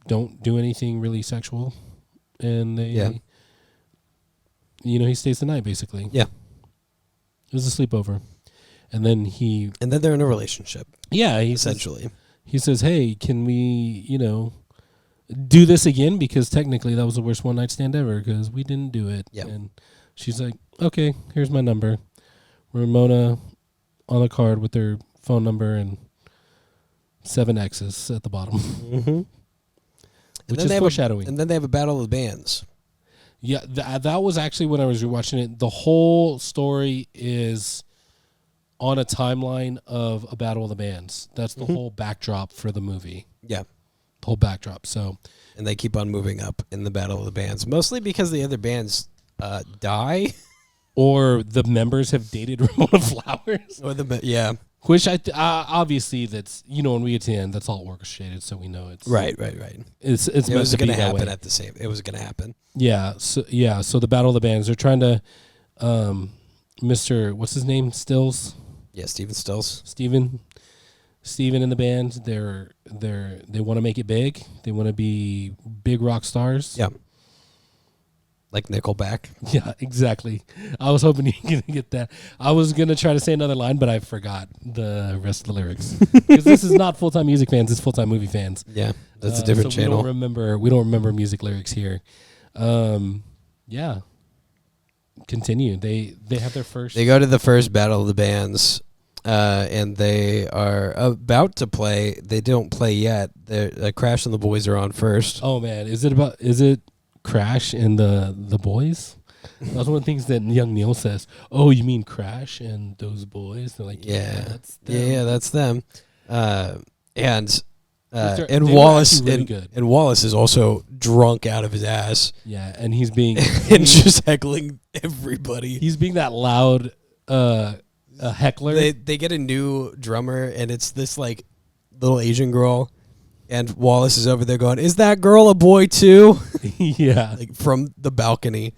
[SPEAKER 2] don't do anything really sexual. And they, he stays the night basically.
[SPEAKER 1] Yeah.
[SPEAKER 2] It was a sleepover. And then
[SPEAKER 1] they're in a relationship.
[SPEAKER 2] Yeah,
[SPEAKER 1] essentially.
[SPEAKER 2] He says, "Hey, can we, do this again? Because technically that was the worst one night stand ever because we didn't do it."
[SPEAKER 1] Yep.
[SPEAKER 2] And she's like, "Okay, here's my number." Ramona on the card with her phone number and 7 X's at the bottom, which is foreshadowing.
[SPEAKER 1] And then they have a battle of the bands.
[SPEAKER 2] Yeah, that was actually when I was rewatching it. The whole story is on a timeline of a battle of the bands. That's the whole backdrop for the movie.
[SPEAKER 1] Yeah.
[SPEAKER 2] The whole backdrop. So,
[SPEAKER 1] and they keep on moving up in the battle of the bands, mostly because the other bands die.
[SPEAKER 2] Or the members have dated Ramona Flowers.
[SPEAKER 1] Or
[SPEAKER 2] Which obviously that's, when we get to the end, that's all orchestrated, so we know it's
[SPEAKER 1] right.
[SPEAKER 2] It's
[SPEAKER 1] it was going to happen at the same. It was going to happen.
[SPEAKER 2] Yeah. So the battle of the bands, they're trying to, Mr. What's his name? Stills.
[SPEAKER 1] Yeah, Steven Stills.
[SPEAKER 2] Steven in the band. They want to make it big. They want to be big rock stars.
[SPEAKER 1] Yeah. Like Nickelback.
[SPEAKER 2] Yeah, exactly. I was hoping you were going to get that. I was going to try to say another line, but I forgot the rest of the lyrics. Because this is not full-time music fans, it's full-time movie fans.
[SPEAKER 1] Yeah, that's a different channel.
[SPEAKER 2] We don't remember music lyrics here. Yeah. Continue. They have their first...
[SPEAKER 1] They go to the first battle of the bands, and they are about to play. They don't play yet. Crash and the Boys are on first.
[SPEAKER 2] Oh, man. Is it Crash and the boys? That's one of the things that young Neil says. Oh, you mean Crash and those boys? They're like, yeah, that's them.
[SPEAKER 1] Yeah, that's them. And
[SPEAKER 2] Wallace
[SPEAKER 1] and Wallace is also drunk out of his ass.
[SPEAKER 2] Yeah, and he's being
[SPEAKER 1] and just heckling everybody.
[SPEAKER 2] He's being that loud heckler.
[SPEAKER 1] They get a new drummer, and it's this like little Asian girl. And Wallace is over there going, "Is that girl a boy too?"
[SPEAKER 2] Yeah,
[SPEAKER 1] like from the balcony.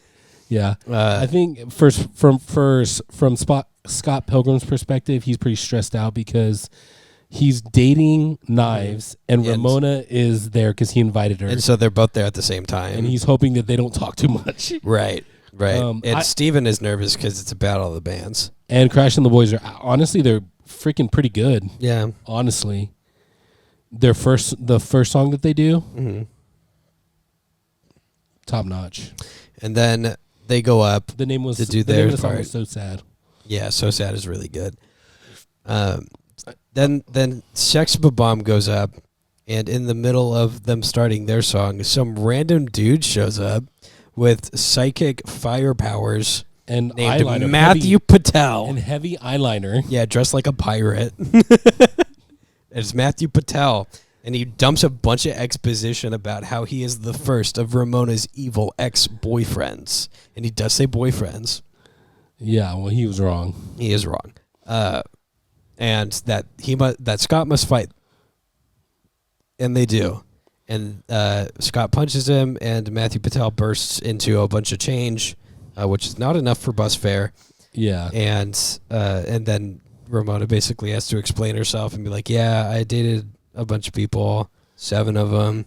[SPEAKER 2] Yeah, I think from Scott Pilgrim's perspective, he's pretty stressed out because he's dating Knives, and Ramona is there because he invited her,
[SPEAKER 1] and so they're both there at the same time.
[SPEAKER 2] And he's hoping that they don't talk too much.
[SPEAKER 1] Right. And Steven is nervous because it's a battle of the bands.
[SPEAKER 2] And Crash and the Boys are honestly they're freaking pretty good.
[SPEAKER 1] Yeah,
[SPEAKER 2] honestly. The first song that they do, top notch. And
[SPEAKER 1] then they go up.
[SPEAKER 2] The name was
[SPEAKER 1] to do their part.
[SPEAKER 2] Song was So Sad.
[SPEAKER 1] Yeah, So Sad is really good. Then Sex Bomb goes up, and in the middle of them starting their song, some random dude shows up with psychic fire powers
[SPEAKER 2] and
[SPEAKER 1] named
[SPEAKER 2] eyeliner,
[SPEAKER 1] Matthew Patel
[SPEAKER 2] and heavy eyeliner.
[SPEAKER 1] Yeah, dressed like a pirate. It's Matthew Patel, and he dumps a bunch of exposition about how he is the first of Ramona's evil ex-boyfriends. And he does say boyfriends.
[SPEAKER 2] Yeah, well, he was wrong.
[SPEAKER 1] He is wrong. And that Scott must fight. And they do. And Scott punches him, and Matthew Patel bursts into a bunch of change. which is not enough for bus fare.
[SPEAKER 2] Yeah.
[SPEAKER 1] And then Ramona basically has to explain herself and be like, yeah, I dated a bunch of people, 7 of them.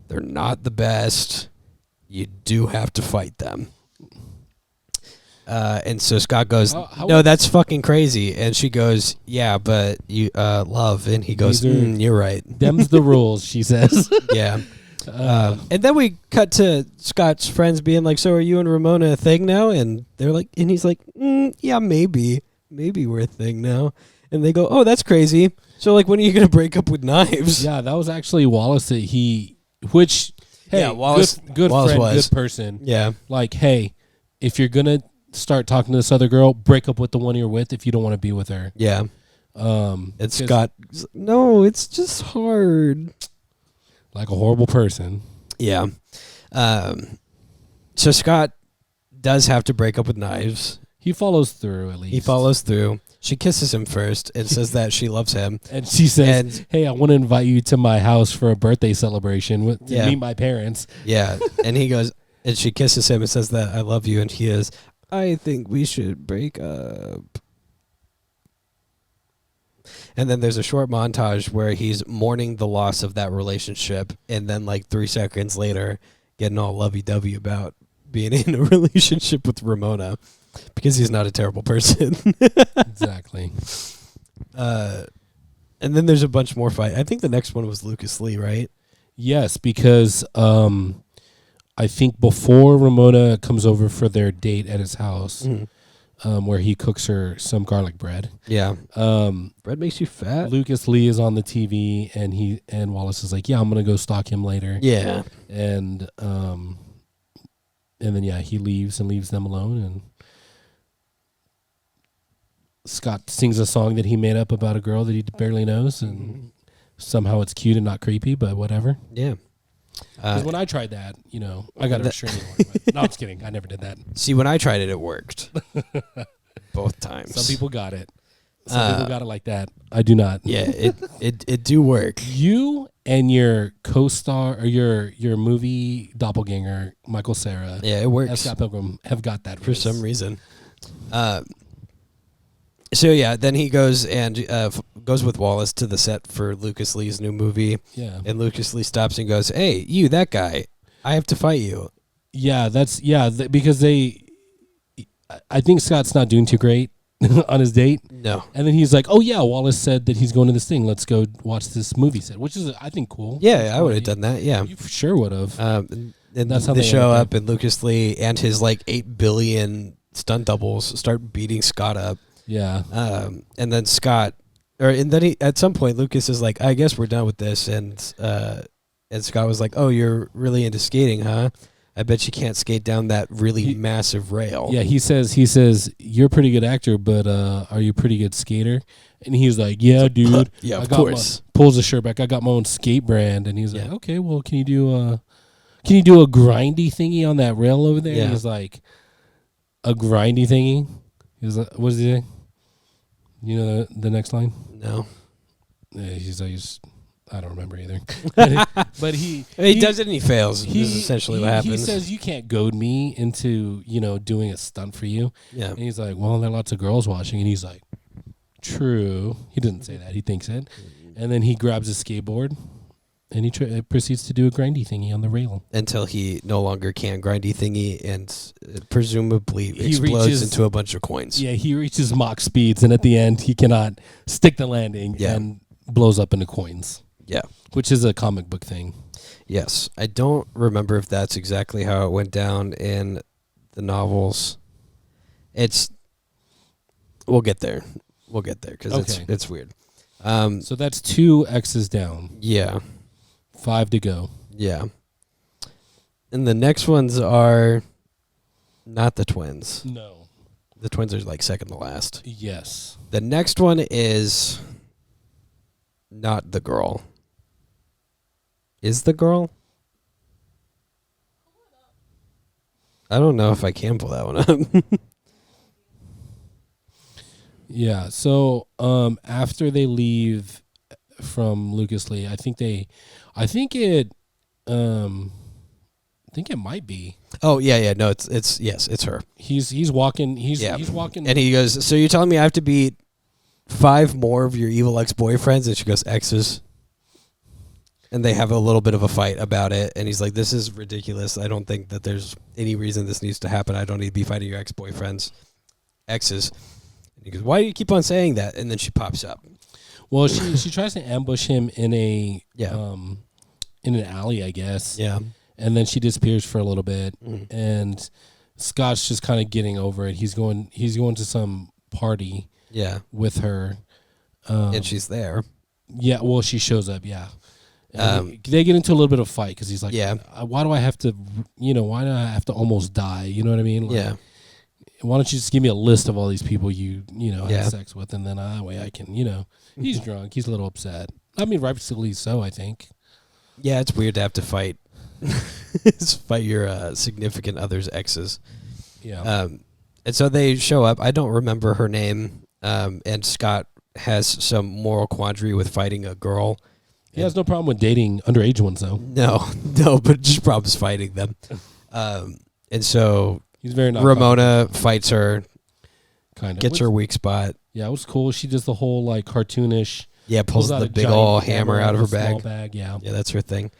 [SPEAKER 1] They're not the best. You do have to fight them. And so Scott goes, no, that's fucking crazy. And she goes, yeah, but you love. And he goes, you're right.
[SPEAKER 2] Them's the rules, she says.
[SPEAKER 1] Yeah. And then we cut to Scott's friends being like, so are you and Ramona a thing now? And they're like, and he's like, yeah, maybe we're a thing now. And they go, oh, that's crazy. So like, when are you going to break up with Knives?
[SPEAKER 2] Yeah, that was actually Wallace which, hey, yeah, Wallace, good Wallace friend, good person.
[SPEAKER 1] Yeah.
[SPEAKER 2] Like, hey, if you're going to start talking to this other girl, break up with the one you're with if you don't want to be with her.
[SPEAKER 1] Yeah. And Scott, no, it's just hard.
[SPEAKER 2] Like a horrible person.
[SPEAKER 1] Yeah. So Scott does have to break up with Knives.
[SPEAKER 2] He follows through, at least.
[SPEAKER 1] He follows through. She kisses him first and says that she loves him.
[SPEAKER 2] And she says, hey, I want to invite you to my house for a birthday celebration to meet my parents.
[SPEAKER 1] Yeah. And he goes, and she kisses him and says that I love you. And he is, I think we should break up. And then there's a short montage where he's mourning the loss of that relationship. And then like 3 seconds later, getting all lovey-dovey about being in a relationship with Ramona because he's not a terrible person.
[SPEAKER 2] Exactly.
[SPEAKER 1] And then there's a bunch more fight. I think the next one was Lucas Lee, right?
[SPEAKER 2] Yes, because I think before Ramona comes over for their date at his house, where he cooks her some garlic bread.
[SPEAKER 1] Yeah. Bread makes you fat.
[SPEAKER 2] Lucas Lee is on the TV, and Wallace is like, yeah, I'm going to go stalk him later.
[SPEAKER 1] Yeah.
[SPEAKER 2] And then, yeah, he leaves them alone, and Scott sings a song that he made up about a girl that he barely knows, and somehow it's cute and not creepy, but whatever.
[SPEAKER 1] Yeah.
[SPEAKER 2] Because when I tried that, I got a restraining order. No, I'm just kidding. I never did that.
[SPEAKER 1] See, when I tried it, it worked. Both times.
[SPEAKER 2] Some people got it. Some people got it like that. I do not.
[SPEAKER 1] Yeah, it do work.
[SPEAKER 2] You and your co-star or your movie doppelganger, Michael Cera.
[SPEAKER 1] Yeah, it works.
[SPEAKER 2] Scott Pilgrim have got that
[SPEAKER 1] for some reason. So yeah, then he goes and goes with Wallace to the set for Lucas Lee's new movie.
[SPEAKER 2] Yeah,
[SPEAKER 1] and Lucas Lee stops and goes, "Hey, you, that guy, I have to fight you."
[SPEAKER 2] Yeah, because I think Scott's not doing too great on his date.
[SPEAKER 1] No,
[SPEAKER 2] and then he's like, "Oh yeah, Wallace said that he's going to this thing. Let's go watch this movie set," which is I think cool.
[SPEAKER 1] Yeah, I would have done that. Yeah,
[SPEAKER 2] you for sure would have.
[SPEAKER 1] And that's how they show up, and Lucas Lee and his like 8 billion stunt doubles start beating Scott up.
[SPEAKER 2] Yeah.
[SPEAKER 1] And then at some point Lucas is like, I guess we're done with this, and Scott was like, oh, you're really into skating, huh? I bet you can't skate down that really massive rail.
[SPEAKER 2] Yeah, he says you're a pretty good actor, but are you a pretty good skater? And he's like, yeah, dude.
[SPEAKER 1] Yeah, of course.
[SPEAKER 2] Pulls the shirt back. I got my own skate brand, and he's like, okay, well, can you do a grindy thingy on that rail over there? Yeah. And he's like, a grindy thingy. He's like, what is he saying? You know the next line?
[SPEAKER 1] No.
[SPEAKER 2] Yeah, I don't remember either. but he
[SPEAKER 1] does it and he fails. This is essentially what happens.
[SPEAKER 2] He says, you can't goad me into, doing a stunt for you.
[SPEAKER 1] Yeah.
[SPEAKER 2] And he's like, well, there are lots of girls watching. And he's like, true. He didn't say that. He thinks it. And then he grabs his skateboard and he proceeds to do a grindy thingy on the rail.
[SPEAKER 1] Until he no longer can grindy thingy and presumably explodes into a bunch of coins.
[SPEAKER 2] Yeah, he reaches Mach speeds, and at the end, he cannot stick the landing and blows up into coins.
[SPEAKER 1] Yeah.
[SPEAKER 2] Which is a comic book thing.
[SPEAKER 1] Yes. I don't remember if that's exactly how it went down in the novels. We'll get there. Because it's weird.
[SPEAKER 2] So that's 2 X's down.
[SPEAKER 1] Yeah.
[SPEAKER 2] 5 to go.
[SPEAKER 1] Yeah. And the next ones are not the twins.
[SPEAKER 2] No.
[SPEAKER 1] The twins are like second to last.
[SPEAKER 2] Yes.
[SPEAKER 1] The next one is not the girl. Is the girl? I don't know if I can pull that one up.
[SPEAKER 2] Yeah. So after they leave from Lucas Lee, I think it think it might be.
[SPEAKER 1] Oh yeah. No, it's her.
[SPEAKER 2] He's walking. He's walking.
[SPEAKER 1] And he goes, "So you're telling me I have to beat 5 more of your evil ex-boyfriends?" And she goes, "Exes." And they have a little bit of a fight about it. And he's like, "This is ridiculous. I don't think that there's any reason this needs to happen. I don't need to be fighting your ex-boyfriends, exes." And he goes, "Why do you keep on saying that?" And then she pops up.
[SPEAKER 2] Well, she tries to ambush him in a in an alley, I guess.
[SPEAKER 1] Yeah.
[SPEAKER 2] And then she disappears for a little bit, and Scott's just kind of getting over it. He's going to some party.
[SPEAKER 1] Yeah.
[SPEAKER 2] With her,
[SPEAKER 1] and she's there.
[SPEAKER 2] Yeah. Well, she shows up. Yeah. They get into a little bit of fight because he's like,
[SPEAKER 1] yeah.
[SPEAKER 2] Why do I have to? Why do I have to almost die? You know what I mean? Like,
[SPEAKER 1] yeah.
[SPEAKER 2] Why don't you just give me a list of all these people you had sex with, and then that way I can, he's drunk, he's a little upset. I mean, rightfully so, I think.
[SPEAKER 1] Yeah, it's weird to have to fight your significant other's exes.
[SPEAKER 2] Yeah.
[SPEAKER 1] And so they show up. I don't remember her name. And Scott has some moral quandary with fighting a girl.
[SPEAKER 2] He has no problem with dating underage ones, though.
[SPEAKER 1] No, but just problems fighting them. And so
[SPEAKER 2] he's very
[SPEAKER 1] Ramona fights her,
[SPEAKER 2] kind of
[SPEAKER 1] gets her weak spot.
[SPEAKER 2] Yeah, it was cool. She does the whole like cartoonish.
[SPEAKER 1] Yeah, pulls the big old hammer out of her bag.
[SPEAKER 2] Yeah,
[SPEAKER 1] that's her thing.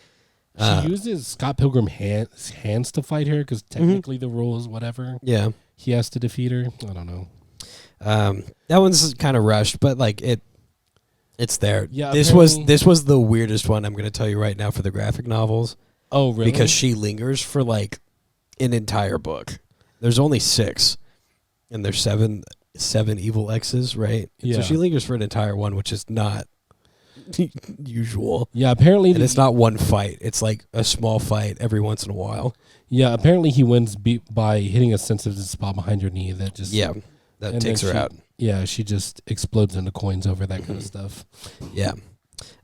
[SPEAKER 2] She uses Scott Pilgrim hands to fight her because technically the rule is whatever.
[SPEAKER 1] Yeah,
[SPEAKER 2] he has to defeat her. I don't know.
[SPEAKER 1] That one's kind of rushed, but like it's there.
[SPEAKER 2] Yeah,
[SPEAKER 1] this was the weirdest one I'm going to tell you right now for the graphic novels.
[SPEAKER 2] Oh, really?
[SPEAKER 1] Because she lingers for like an entire book. There's only 6, and there's seven evil exes, right?
[SPEAKER 2] Yeah.
[SPEAKER 1] So she lingers for an entire one, which is not usual.
[SPEAKER 2] Yeah, apparently,
[SPEAKER 1] and it's not one fight. It's like a small fight every once in a while.
[SPEAKER 2] Yeah, apparently he wins by hitting a sensitive spot behind her knee that just
[SPEAKER 1] that takes her out.
[SPEAKER 2] Yeah, she just explodes into coins over that kind of stuff.
[SPEAKER 1] Yeah,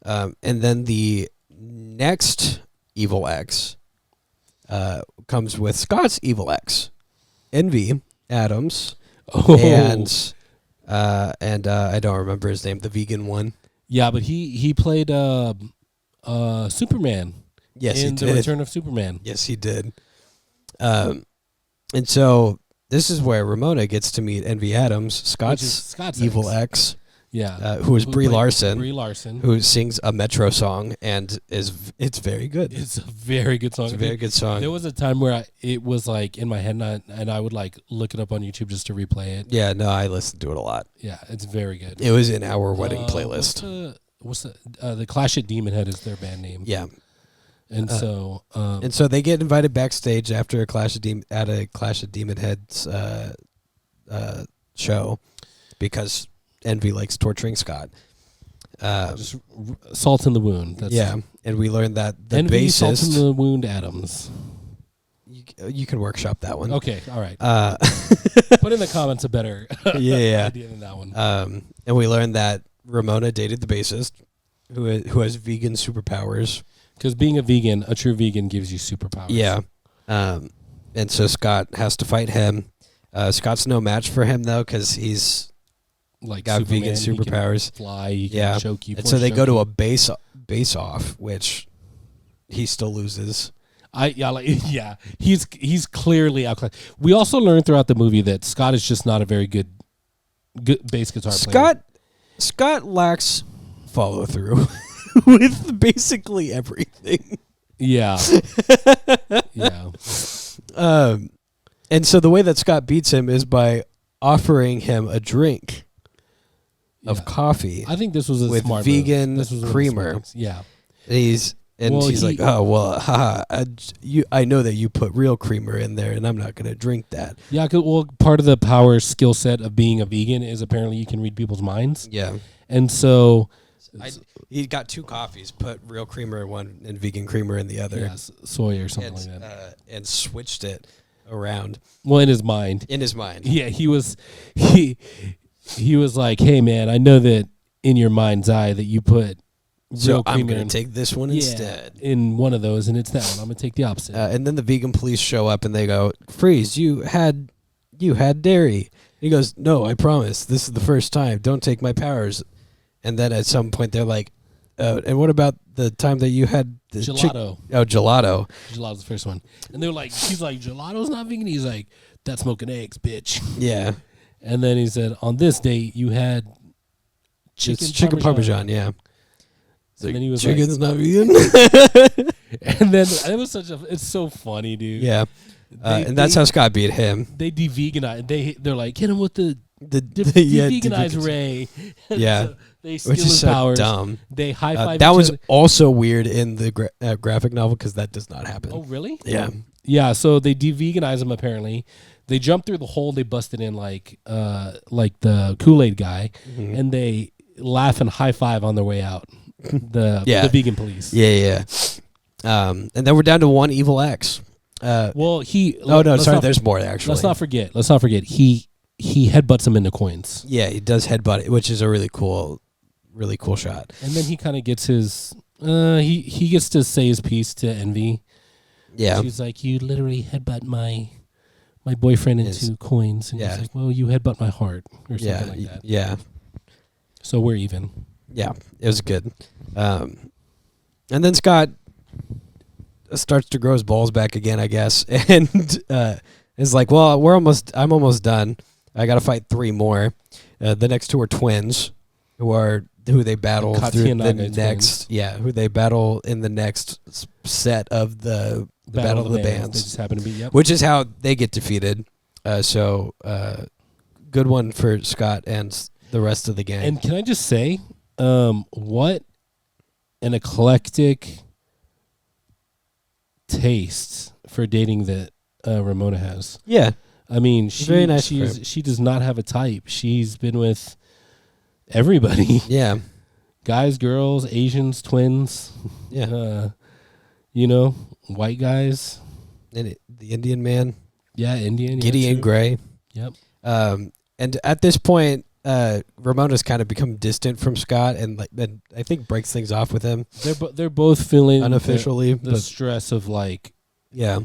[SPEAKER 1] and then the next evil ex comes with Scott's evil ex, Envy Adams.
[SPEAKER 2] Oh.
[SPEAKER 1] And I don't remember his name, the vegan one.
[SPEAKER 2] Yeah, but he played Superman.
[SPEAKER 1] Yes,
[SPEAKER 2] in
[SPEAKER 1] he did.
[SPEAKER 2] The Return of Superman.
[SPEAKER 1] Yes, he did. And so this is where Ramona gets to meet Envy Adams, Scott's evil ex.
[SPEAKER 2] Yeah,
[SPEAKER 1] who is Brie Larson.
[SPEAKER 2] Brie Larson,
[SPEAKER 1] who sings a Metro song, and it's very good.
[SPEAKER 2] It's a very good song.
[SPEAKER 1] It's a very good song.
[SPEAKER 2] There was a time where it was like in my head, and I would like look it up on YouTube just to replay it.
[SPEAKER 1] Yeah, no, I listened to it a lot.
[SPEAKER 2] Yeah, it's very good.
[SPEAKER 1] It was in our wedding playlist.
[SPEAKER 2] What's the Clash at Demon Head is their band name.
[SPEAKER 1] Yeah,
[SPEAKER 2] and so
[SPEAKER 1] they get invited backstage after a Clash of Demon Head's show because Envy likes torturing Scott.
[SPEAKER 2] Just salt in the wound.
[SPEAKER 1] And we learned that the
[SPEAKER 2] Envy,
[SPEAKER 1] bassist...
[SPEAKER 2] Salt in the Wound Adams.
[SPEAKER 1] You can workshop that one.
[SPEAKER 2] Okay, all right. Put in the comments a better idea than that one.
[SPEAKER 1] And we learned that Ramona dated the bassist, who has vegan superpowers.
[SPEAKER 2] Because being a true vegan gives you superpowers.
[SPEAKER 1] Yeah. And so Scott has to fight him. Scott's no match for him, though, because he's...
[SPEAKER 2] like
[SPEAKER 1] got
[SPEAKER 2] Superman,
[SPEAKER 1] vegan superpowers.
[SPEAKER 2] He can fly, he can choke you.
[SPEAKER 1] And so they go to a base off, which he still loses.
[SPEAKER 2] He's clearly outclassed. We also learned throughout the movie that Scott is just not a very good bass guitar player.
[SPEAKER 1] Scott lacks follow through with basically everything.
[SPEAKER 2] Yeah. Yeah.
[SPEAKER 1] And so the way that Scott beats him is by offering him a drink of coffee.
[SPEAKER 2] I think this was
[SPEAKER 1] with
[SPEAKER 2] smart
[SPEAKER 1] vegan
[SPEAKER 2] move.
[SPEAKER 1] creamer.
[SPEAKER 2] Yeah.
[SPEAKER 1] She's like, "Oh, well, haha, I know that you put real creamer in there, and I'm not going to drink that."
[SPEAKER 2] Yeah, well, part of the power skill set of being a vegan is apparently you can read people's minds.
[SPEAKER 1] Yeah.
[SPEAKER 2] And so...
[SPEAKER 1] he got 2 coffees, put real creamer in one and vegan creamer in the other.
[SPEAKER 2] Yeah, soy or something like that.
[SPEAKER 1] And switched it around.
[SPEAKER 2] Well, in his mind. Yeah, he was like, "Hey, man, I know that in your mind's eye that you put real creamer
[SPEAKER 1] I'm going to take this one instead.
[SPEAKER 2] In one of those, and it's that one. I'm going to take the opposite."
[SPEAKER 1] And then the vegan police show up, and they go, "Freeze, you had dairy." He goes, "No, I promise. This is the first time. Don't take my powers." And then at some point, they're like, "And what about the time that you had
[SPEAKER 2] Gelato.
[SPEAKER 1] Gelato.
[SPEAKER 2] Gelato's the first one. And they're like, he's like, gelato's not vegan? He's like, that's smoking eggs, bitch.
[SPEAKER 1] Yeah.
[SPEAKER 2] And then he said, on this date, you had chicken
[SPEAKER 1] parmesan, yeah.
[SPEAKER 2] And then he was
[SPEAKER 1] chicken's not vegan?
[SPEAKER 2] and then it was it's so funny, dude.
[SPEAKER 1] Yeah. And that's how Scott beat him.
[SPEAKER 2] They de-veganized. They're like, hit him with the
[SPEAKER 1] yeah,
[SPEAKER 2] de-veganize Ray.
[SPEAKER 1] Yeah.
[SPEAKER 2] So they steal
[SPEAKER 1] Which is
[SPEAKER 2] his
[SPEAKER 1] so
[SPEAKER 2] powers.
[SPEAKER 1] dumb.
[SPEAKER 2] They high-five
[SPEAKER 1] that
[SPEAKER 2] each
[SPEAKER 1] was
[SPEAKER 2] other.
[SPEAKER 1] also weird in the graphic novel because that does not happen.
[SPEAKER 2] Oh, really?
[SPEAKER 1] Yeah.
[SPEAKER 2] Yeah, so they de-veganize him apparently. They jump through the hole they busted in like the Kool-Aid guy, and they laugh and high-five on their way out. The vegan police.
[SPEAKER 1] Yeah. And then we're down to one evil X.
[SPEAKER 2] There's more actually. Let's not forget. He headbutts him into coins.
[SPEAKER 1] Yeah, he does headbutt it, which is a really cool shot.
[SPEAKER 2] And then he kind of gets his he gets to say his piece to Envy.
[SPEAKER 1] Yeah.
[SPEAKER 2] She's like, you literally headbutt my boyfriend into coins. And he's like, well, you headbutt my heart or something like that.
[SPEAKER 1] Yeah.
[SPEAKER 2] So we're even.
[SPEAKER 1] Yeah, it was good. And then Scott starts to grow his balls back again, I guess, and is like, "Well, I'm almost done. I got to fight 3 more. The next 2 are twins, who they battle through the next. Yeah, who they battle in the next set of the Battle of the Bands.
[SPEAKER 2] They just happen to be,
[SPEAKER 1] which is how they get defeated. So good one for Scott and the rest of the gang.
[SPEAKER 2] And can I just say, what an eclectic taste for dating that Ramona has.
[SPEAKER 1] Yeah.
[SPEAKER 2] I mean,
[SPEAKER 1] Very nice
[SPEAKER 2] she does not have a type. She's been with everybody.
[SPEAKER 1] Yeah.
[SPEAKER 2] Guys, girls, Asians, twins.
[SPEAKER 1] Yeah.
[SPEAKER 2] White guys.
[SPEAKER 1] And the Indian man.
[SPEAKER 2] Yeah, Indian.
[SPEAKER 1] Gideon Gray.
[SPEAKER 2] Yep.
[SPEAKER 1] And at this point, Ramona's kind of become distant from Scott, and I think breaks things off with him.
[SPEAKER 2] They're both feeling
[SPEAKER 1] unofficially
[SPEAKER 2] the stress of
[SPEAKER 1] yeah.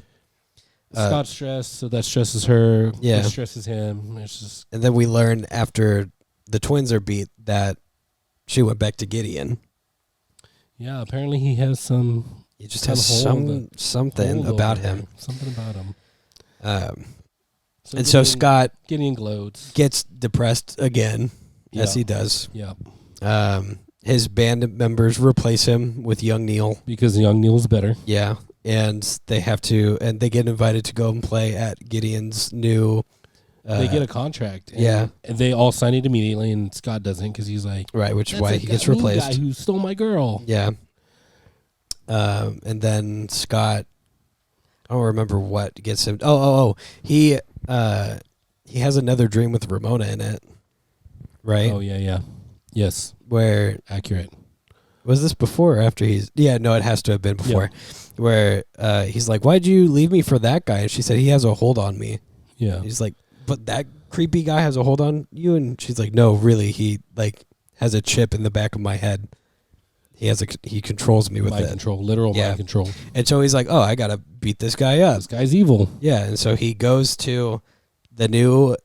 [SPEAKER 2] Scott's stress, so that stresses her.
[SPEAKER 1] Yeah,
[SPEAKER 2] that stresses him. It's just,
[SPEAKER 1] and then we learn after the twins are beat that she went back to Gideon.
[SPEAKER 2] Yeah, apparently he has some.
[SPEAKER 1] He just has something about him.
[SPEAKER 2] Something about him.
[SPEAKER 1] So Scott
[SPEAKER 2] Gideon gloats,
[SPEAKER 1] gets depressed again, as he does.
[SPEAKER 2] Yeah.
[SPEAKER 1] His band members replace him with young Neil
[SPEAKER 2] because young Neil's better.
[SPEAKER 1] Yeah, and they get invited to go and play at Gideon's new.
[SPEAKER 2] They get a contract.
[SPEAKER 1] And
[SPEAKER 2] they all sign it immediately, and Scott doesn't because he's like,
[SPEAKER 1] right, which is why he gets replaced.
[SPEAKER 2] Guy who stole my girl.
[SPEAKER 1] Yeah. And then Scott, I don't remember what gets him. He has another dream with Ramona in it, right?
[SPEAKER 2] Oh yeah. Yes.
[SPEAKER 1] Where
[SPEAKER 2] accurate.
[SPEAKER 1] Was this before or after he's? Yeah, no, it has to have been before. Yeah. Where he's like, "Why'd you leave me for that guy?" And she said, "He has a hold on me."
[SPEAKER 2] Yeah.
[SPEAKER 1] He's like, "But that creepy guy has a hold on you?" And she's like, "No, really, he has a chip in the back of my head. He controls me with
[SPEAKER 2] mind control, literal mind control."
[SPEAKER 1] And so he's like, "Oh, I gotta beat this guy up.
[SPEAKER 2] This guy's evil."
[SPEAKER 1] Yeah, and so he goes to the new.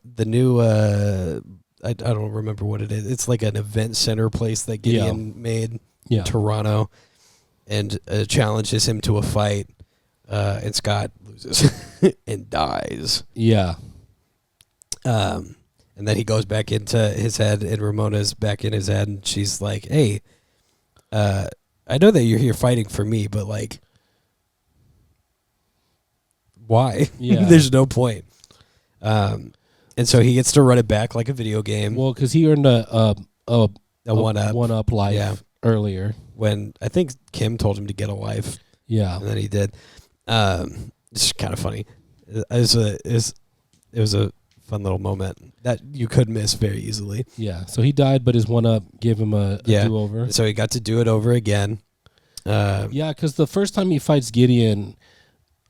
[SPEAKER 1] I don't remember what it is. It's like an event center place that Gideon made in Toronto, and challenges him to a fight. And Scott loses and dies.
[SPEAKER 2] Yeah.
[SPEAKER 1] And then he goes back into his head, and Ramona's back in his head, and she's like, "Hey, I know that you're here fighting for me, but why?
[SPEAKER 2] Yeah.
[SPEAKER 1] There's no point." And so he gets to run it back like a video game.
[SPEAKER 2] Well, because he earned a one-up life earlier.
[SPEAKER 1] When I think Kim told him to get a life.
[SPEAKER 2] Yeah.
[SPEAKER 1] And then he did. It's kind of funny. It was a fun little moment that you could miss very easily.
[SPEAKER 2] Yeah. So he died, but his one-up gave him a do-over.
[SPEAKER 1] So he got to do it over again.
[SPEAKER 2] Yeah, because the first time he fights Gideon,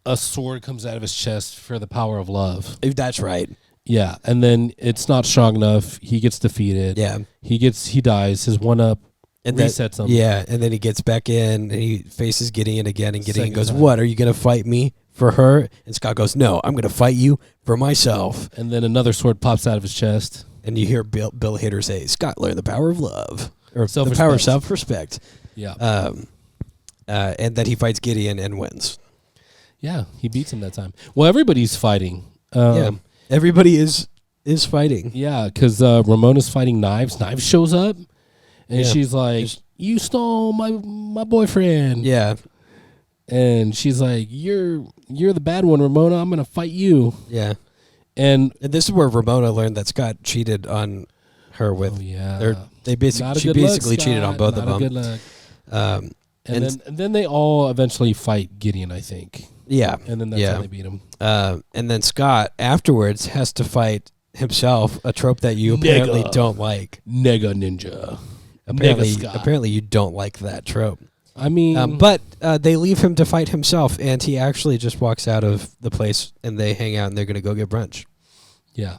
[SPEAKER 2] a sword comes out of his chest for the power of love.
[SPEAKER 1] That's right.
[SPEAKER 2] Yeah, and then it's not strong enough. He gets defeated.
[SPEAKER 1] Yeah.
[SPEAKER 2] He dies. His one-up resets him.
[SPEAKER 1] Yeah, and then he gets back in, and he faces Gideon again, and Gideon goes, "What, are you going to fight me for her?" And Scott goes, "No, I'm going to fight you for myself."
[SPEAKER 2] And then another sword pops out of his chest.
[SPEAKER 1] And you hear Bill Hader say, "Scott learned the power of love." Or the power of self-respect.
[SPEAKER 2] Yeah.
[SPEAKER 1] and then he fights Gideon and wins.
[SPEAKER 2] Yeah, he beats him that time. Well, everybody's fighting.
[SPEAKER 1] Everybody is fighting.
[SPEAKER 2] Yeah, because Ramona's fighting Knives. Knives shows up, and she's like, "You stole my boyfriend."
[SPEAKER 1] Yeah,
[SPEAKER 2] and she's like, "You're the bad one, Ramona. I'm gonna fight you."
[SPEAKER 1] yeah.
[SPEAKER 2] And
[SPEAKER 1] this is where Ramona learned that Scott cheated on her with. She basically cheated on both of them.
[SPEAKER 2] Good luck. And then they all eventually fight Gideon, I think.
[SPEAKER 1] Yeah,
[SPEAKER 2] and then that's how they beat him.
[SPEAKER 1] And then Scott afterwards has to fight himself, a trope that you apparently don't like.
[SPEAKER 2] Nega Ninja.
[SPEAKER 1] Apparently you don't like that trope.
[SPEAKER 2] I mean,
[SPEAKER 1] but they leave him to fight himself, and he actually just walks out of the place, and they hang out, and they're going to go get brunch.
[SPEAKER 2] Yeah.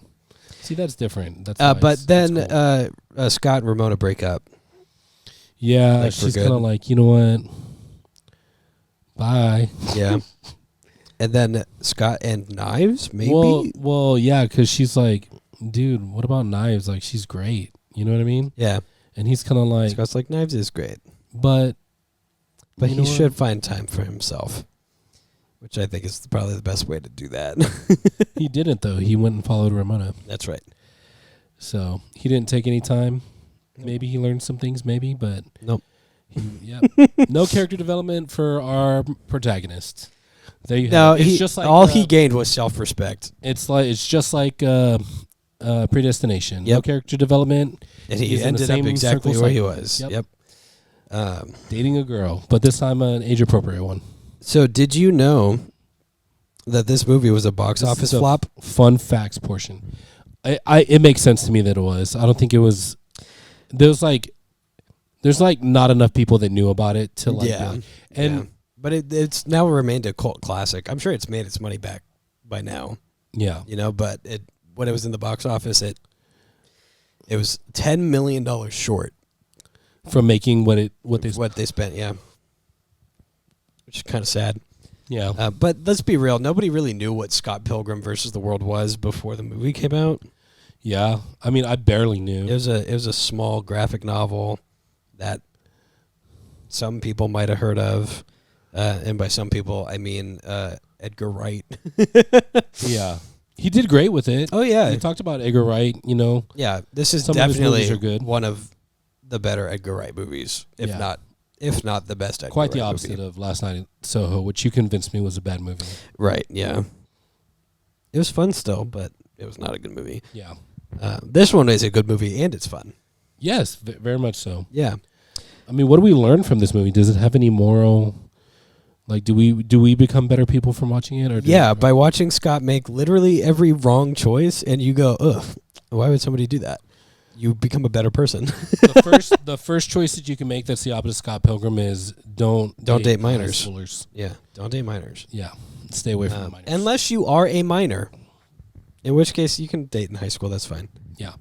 [SPEAKER 2] See, that's different. That's nice.
[SPEAKER 1] But then cool. Scott and Ramona break up.
[SPEAKER 2] Yeah, like she's kind of like, you know what? Bye.
[SPEAKER 1] Yeah. And then Scott and Knives, maybe?
[SPEAKER 2] Well, yeah, because she's like, dude, what about Knives? Like, she's great. You know what I mean?
[SPEAKER 1] Yeah.
[SPEAKER 2] And he's kind of like...
[SPEAKER 1] Scott's like, Knives is great.
[SPEAKER 2] But
[SPEAKER 1] he should find time for himself, which I think is probably the best way to do that.
[SPEAKER 2] He didn't, though. He went and followed Ramona.
[SPEAKER 1] That's right.
[SPEAKER 2] So he didn't take any time. Maybe he learned some things, but...
[SPEAKER 1] Nope.
[SPEAKER 2] No character development for our protagonist. There you
[SPEAKER 1] have it.
[SPEAKER 2] It's just like
[SPEAKER 1] all he gained was self-respect.
[SPEAKER 2] It's just like Predestination.
[SPEAKER 1] Yep.
[SPEAKER 2] No character development.
[SPEAKER 1] And he ended up exactly where he was. Yep.
[SPEAKER 2] Dating a girl, but this time an age-appropriate one.
[SPEAKER 1] So did you know that this movie was a box office flop?
[SPEAKER 2] Fun facts portion. It makes sense to me that it was. I don't think it was. There's not enough people that knew about it to like
[SPEAKER 1] but it's now remained a cult classic. I'm sure it's made its money back by now.
[SPEAKER 2] Yeah.
[SPEAKER 1] But when it was in the box office, it was $10 million short
[SPEAKER 2] from making what they
[SPEAKER 1] spent, yeah. Which is kind of sad.
[SPEAKER 2] Yeah.
[SPEAKER 1] But let's be real, nobody really knew what Scott Pilgrim versus the World was before the movie came out.
[SPEAKER 2] Yeah. I mean, I barely knew.
[SPEAKER 1] It was a small graphic novel that some people might have heard of. And by some people, I mean Edgar Wright.
[SPEAKER 2] Yeah. He did great with it.
[SPEAKER 1] Oh, yeah.
[SPEAKER 2] He talked about Edgar Wright,
[SPEAKER 1] Yeah, this is
[SPEAKER 2] some
[SPEAKER 1] definitely
[SPEAKER 2] of his movies are good.
[SPEAKER 1] One of the better Edgar Wright movies, if not the best Edgar
[SPEAKER 2] Quite the
[SPEAKER 1] Wright
[SPEAKER 2] opposite
[SPEAKER 1] movie.
[SPEAKER 2] of Last Night in Soho, which you convinced me was a bad movie.
[SPEAKER 1] Right, yeah. It was fun still, but it was not a good movie.
[SPEAKER 2] Yeah.
[SPEAKER 1] This one is a good movie, and it's fun.
[SPEAKER 2] Yes, very much so.
[SPEAKER 1] Yeah.
[SPEAKER 2] I mean, what do we learn from this movie? Does it have any moral... Like, do we become better people from watching it? Or
[SPEAKER 1] by watching Scott make literally every wrong choice, and you go, ugh, why would somebody do that? You become a better person.
[SPEAKER 2] The first choice that you can make that's the opposite of Scott Pilgrim is don't
[SPEAKER 1] date minors.
[SPEAKER 2] Schoolers.
[SPEAKER 1] Yeah, don't date minors.
[SPEAKER 2] Yeah, stay away from minors.
[SPEAKER 1] Unless you are a minor, in which case you can date in high school. That's fine.
[SPEAKER 2] Yeah.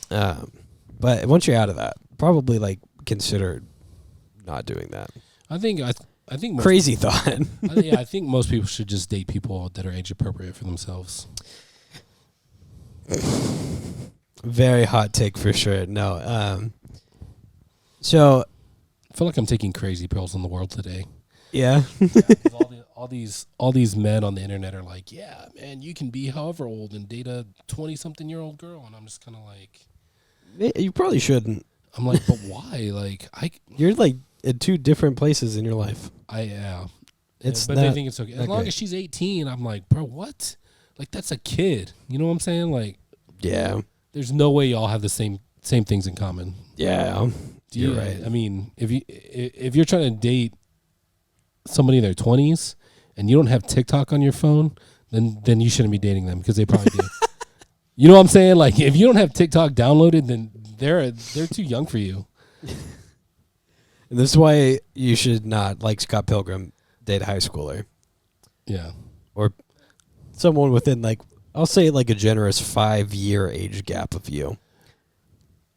[SPEAKER 1] But once you're out of that, probably consider not doing that.
[SPEAKER 2] I think
[SPEAKER 1] crazy thought.
[SPEAKER 2] I think most people should just date people that are age appropriate for themselves.
[SPEAKER 1] Very hot take for sure. No. So
[SPEAKER 2] I feel like I'm taking crazy pills in the world today.
[SPEAKER 1] Yeah.
[SPEAKER 2] all these men on the internet are like, yeah, man, you can be however old and date a 20-something-year-old girl, and I'm just kind of like,
[SPEAKER 1] you probably shouldn't.
[SPEAKER 2] I'm like, but why?
[SPEAKER 1] You're in two different places in your life.
[SPEAKER 2] But they think it's okay. As long as she's 18, I'm like, bro, what? Like, that's a kid. You know what I'm saying? Like,
[SPEAKER 1] yeah.
[SPEAKER 2] There's no way y'all have the same things in common.
[SPEAKER 1] Yeah. You're right.
[SPEAKER 2] I mean, if you're trying to date somebody in their 20s and you don't have TikTok on your phone, then you shouldn't be dating them because they probably do. You know what I'm saying? Like, if you don't have TikTok downloaded, then they're too young for you.
[SPEAKER 1] And this is why you should not, like Scott Pilgrim, date a high schooler.
[SPEAKER 2] Yeah.
[SPEAKER 1] Or someone within, I'll say a generous 5-year age gap of you.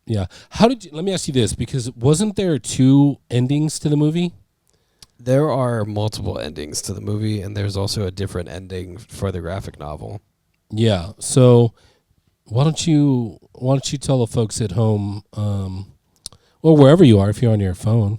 [SPEAKER 2] Yeah. Let me ask you this, because wasn't there 2 endings to the movie?
[SPEAKER 1] There are multiple endings to the movie, and there's also a different ending for the graphic novel.
[SPEAKER 2] Yeah. So why don't you tell the folks at home, or wherever you are, if you're on your phone,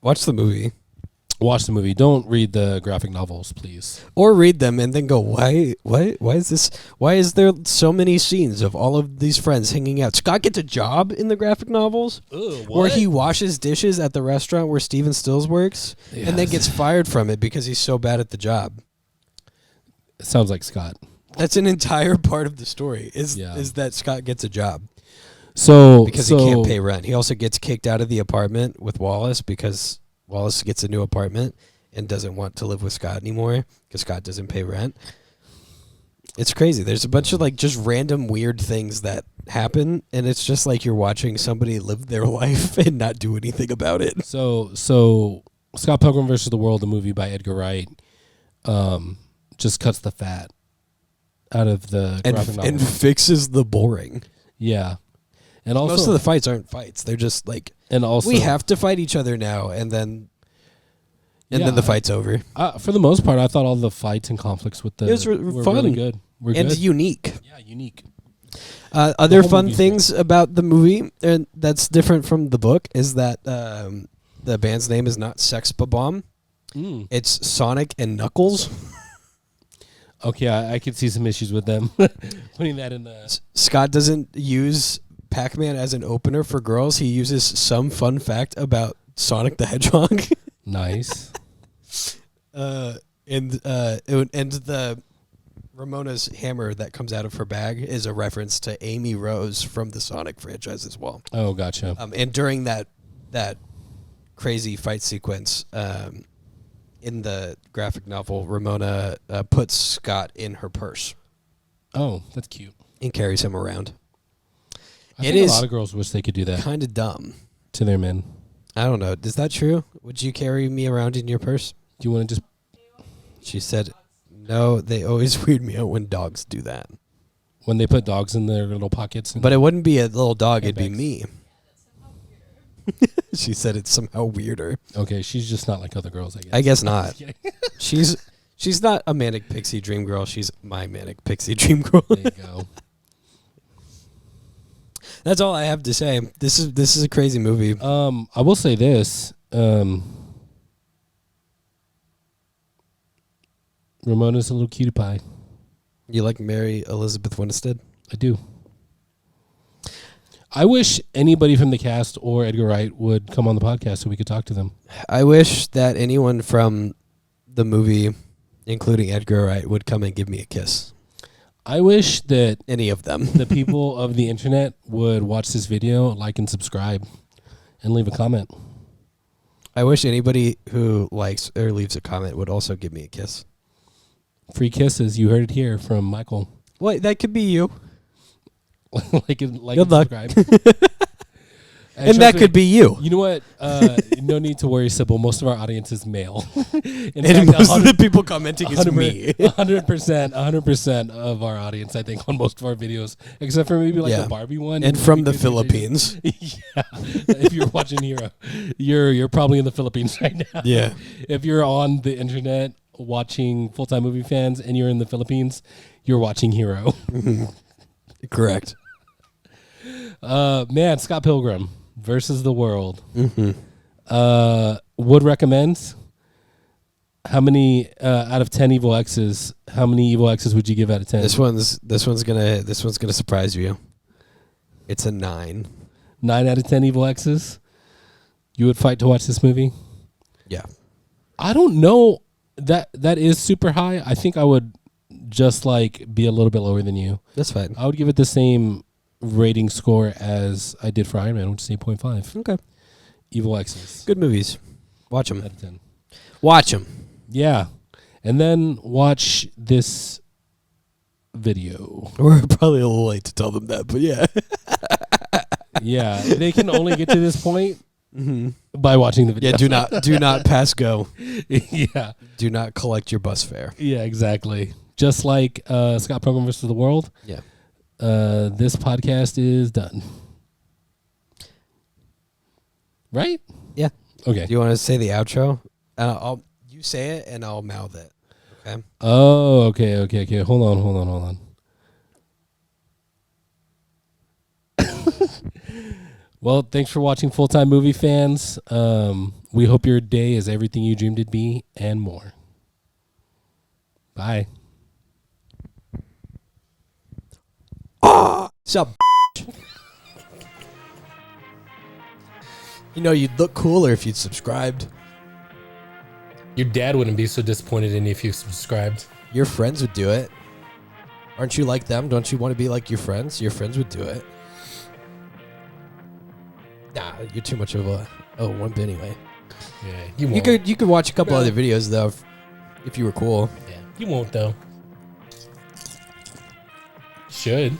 [SPEAKER 1] Watch the movie.
[SPEAKER 2] Watch the movie. Don't read the graphic novels, please.
[SPEAKER 1] Or read them and then go, why is this? Why is there so many scenes of all of these friends hanging out? Scott gets a job in the graphic novels where he washes dishes at the restaurant where Steven Stills works and then gets fired from it because he's so bad at the job.
[SPEAKER 2] It sounds like Scott.
[SPEAKER 1] That's an entire part of the story is that Scott gets a job. Because he can't pay rent. He also gets kicked out of the apartment with Wallace because Wallace gets a new apartment and doesn't want to live with Scott anymore because Scott doesn't pay rent. It's crazy. There's a bunch of like just random weird things that happen, and it's just like you're watching somebody live their life and not do anything about it.
[SPEAKER 2] So Scott Pilgrim versus the World, the movie by Edgar Wright, just cuts the fat out of the graphic novel
[SPEAKER 1] and fixes the boring.
[SPEAKER 2] Yeah. And also
[SPEAKER 1] most of the fights aren't fights. They're just like,
[SPEAKER 2] and also
[SPEAKER 1] we have to fight each other now, and then the fight's over.
[SPEAKER 2] For the most part, I thought all the fights and conflicts with were
[SPEAKER 1] fun.
[SPEAKER 2] really good.
[SPEAKER 1] And unique.
[SPEAKER 2] Yeah, unique.
[SPEAKER 1] Other fun things about the movie that's different from the book is that the band's name is not Sex Bomb. It's Sonic and Knuckles.
[SPEAKER 2] Okay, I could see some issues with them putting that in the...
[SPEAKER 1] Scott doesn't use Pac-Man as an opener for girls. He uses some fun fact about Sonic the Hedgehog.
[SPEAKER 2] Nice.
[SPEAKER 1] And the Ramona's hammer that comes out of her bag is a reference to Amy Rose from the Sonic franchise as well.
[SPEAKER 2] Oh, gotcha.
[SPEAKER 1] And during that crazy fight sequence in the graphic novel, Ramona puts Scott in her purse.
[SPEAKER 2] Oh, that's cute.
[SPEAKER 1] And carries him around.
[SPEAKER 2] I think a lot of girls wish they could do that.
[SPEAKER 1] Kind of dumb.
[SPEAKER 2] To their men.
[SPEAKER 1] I don't know. Is that true? Would you carry me around in your purse?
[SPEAKER 2] Do you want to just...
[SPEAKER 1] She said, no, they always weird me out when dogs do that.
[SPEAKER 2] When they put dogs in their little pockets?
[SPEAKER 1] But it wouldn't be a little dog, it'd be me. She said it's somehow weirder.
[SPEAKER 2] Okay, she's just not like other girls, I guess.
[SPEAKER 1] I guess not. She's not a manic pixie dream girl. She's my manic pixie dream girl.
[SPEAKER 2] There you go.
[SPEAKER 1] That's all I have to say. This is a crazy movie.
[SPEAKER 2] I will say this. Ramona's a little cutie pie.
[SPEAKER 1] You like Mary Elizabeth Winstead?
[SPEAKER 2] I do. I wish anybody from the cast or Edgar Wright would come on the podcast so we could talk to them.
[SPEAKER 1] I wish that anyone from the movie, including Edgar Wright, would come and give me a kiss.
[SPEAKER 2] I wish that
[SPEAKER 1] any of them,
[SPEAKER 2] the people of the internet, would watch this video, like and subscribe, and leave a comment.
[SPEAKER 1] I wish anybody who likes or leaves a comment would also give me a kiss.
[SPEAKER 2] Free kisses. You heard it here from Michael.
[SPEAKER 1] Well, that could be you.
[SPEAKER 2] Good
[SPEAKER 1] and
[SPEAKER 2] luck.
[SPEAKER 1] Subscribe. And that could be you.
[SPEAKER 2] You know what? No need to worry, Sybil. Most of our audience is male.
[SPEAKER 1] In fact, most of the people commenting is me.
[SPEAKER 2] 100% of our audience, I think, on most of our videos, except for maybe like the Barbie one.
[SPEAKER 1] And from the Philippines.
[SPEAKER 2] Yeah. If you're watching Hero, you're probably in the Philippines right now.
[SPEAKER 1] Yeah.
[SPEAKER 2] If you're on the internet watching Full-Time Movie Fans and you're in the Philippines, you're watching Hero.
[SPEAKER 1] Correct.
[SPEAKER 2] Man, Scott Pilgrim versus the World.
[SPEAKER 1] Mm-hmm.
[SPEAKER 2] Would recommend. How many out of 10 evil X's? How many evil X's would you give out of 10?
[SPEAKER 1] This one's gonna surprise you. It's a 9.
[SPEAKER 2] 9 out of 10 evil X's. You would fight to watch this movie?
[SPEAKER 1] Yeah.
[SPEAKER 2] I don't know. That is super high. I think I would just like be a little bit lower than you.
[SPEAKER 1] That's fine.
[SPEAKER 2] I would give it the same rating score as I did for Iron Man, which is 8.5.
[SPEAKER 1] Okay.
[SPEAKER 2] Evil X's.
[SPEAKER 1] Good movies. Watch them.
[SPEAKER 2] Out of 10.
[SPEAKER 1] Watch them.
[SPEAKER 2] Yeah. And then watch this video.
[SPEAKER 1] We're probably a little late to tell them that, but yeah.
[SPEAKER 2] Yeah. They can only get to this point by watching the video.
[SPEAKER 1] Yeah, do not pass go.
[SPEAKER 2] Yeah.
[SPEAKER 1] Do not collect your bus fare.
[SPEAKER 2] Yeah, exactly. Just like Scott Pilgrim versus the World.
[SPEAKER 1] Yeah.
[SPEAKER 2] This podcast is done. Right?
[SPEAKER 1] Yeah.
[SPEAKER 2] Okay.
[SPEAKER 1] Do you want to say the outro? You say it and I'll mouth it. Okay.
[SPEAKER 2] Oh, okay. Hold on. Well, thanks for watching Full Time Movie Fans. We hope your day is everything you dreamed it'd be and more. Bye.
[SPEAKER 1] Sup? You know, you'd look cooler if you'd subscribed.
[SPEAKER 2] Your dad wouldn't be so disappointed in you if you subscribed.
[SPEAKER 1] Your friends would do it. Aren't you like them? Don't you want to be like your friends? Your friends would do it. Nah, you're too much of a wimp anyway.
[SPEAKER 2] Yeah,
[SPEAKER 1] you could watch a couple other videos though, if you were cool.
[SPEAKER 2] Yeah, you won't though. Should.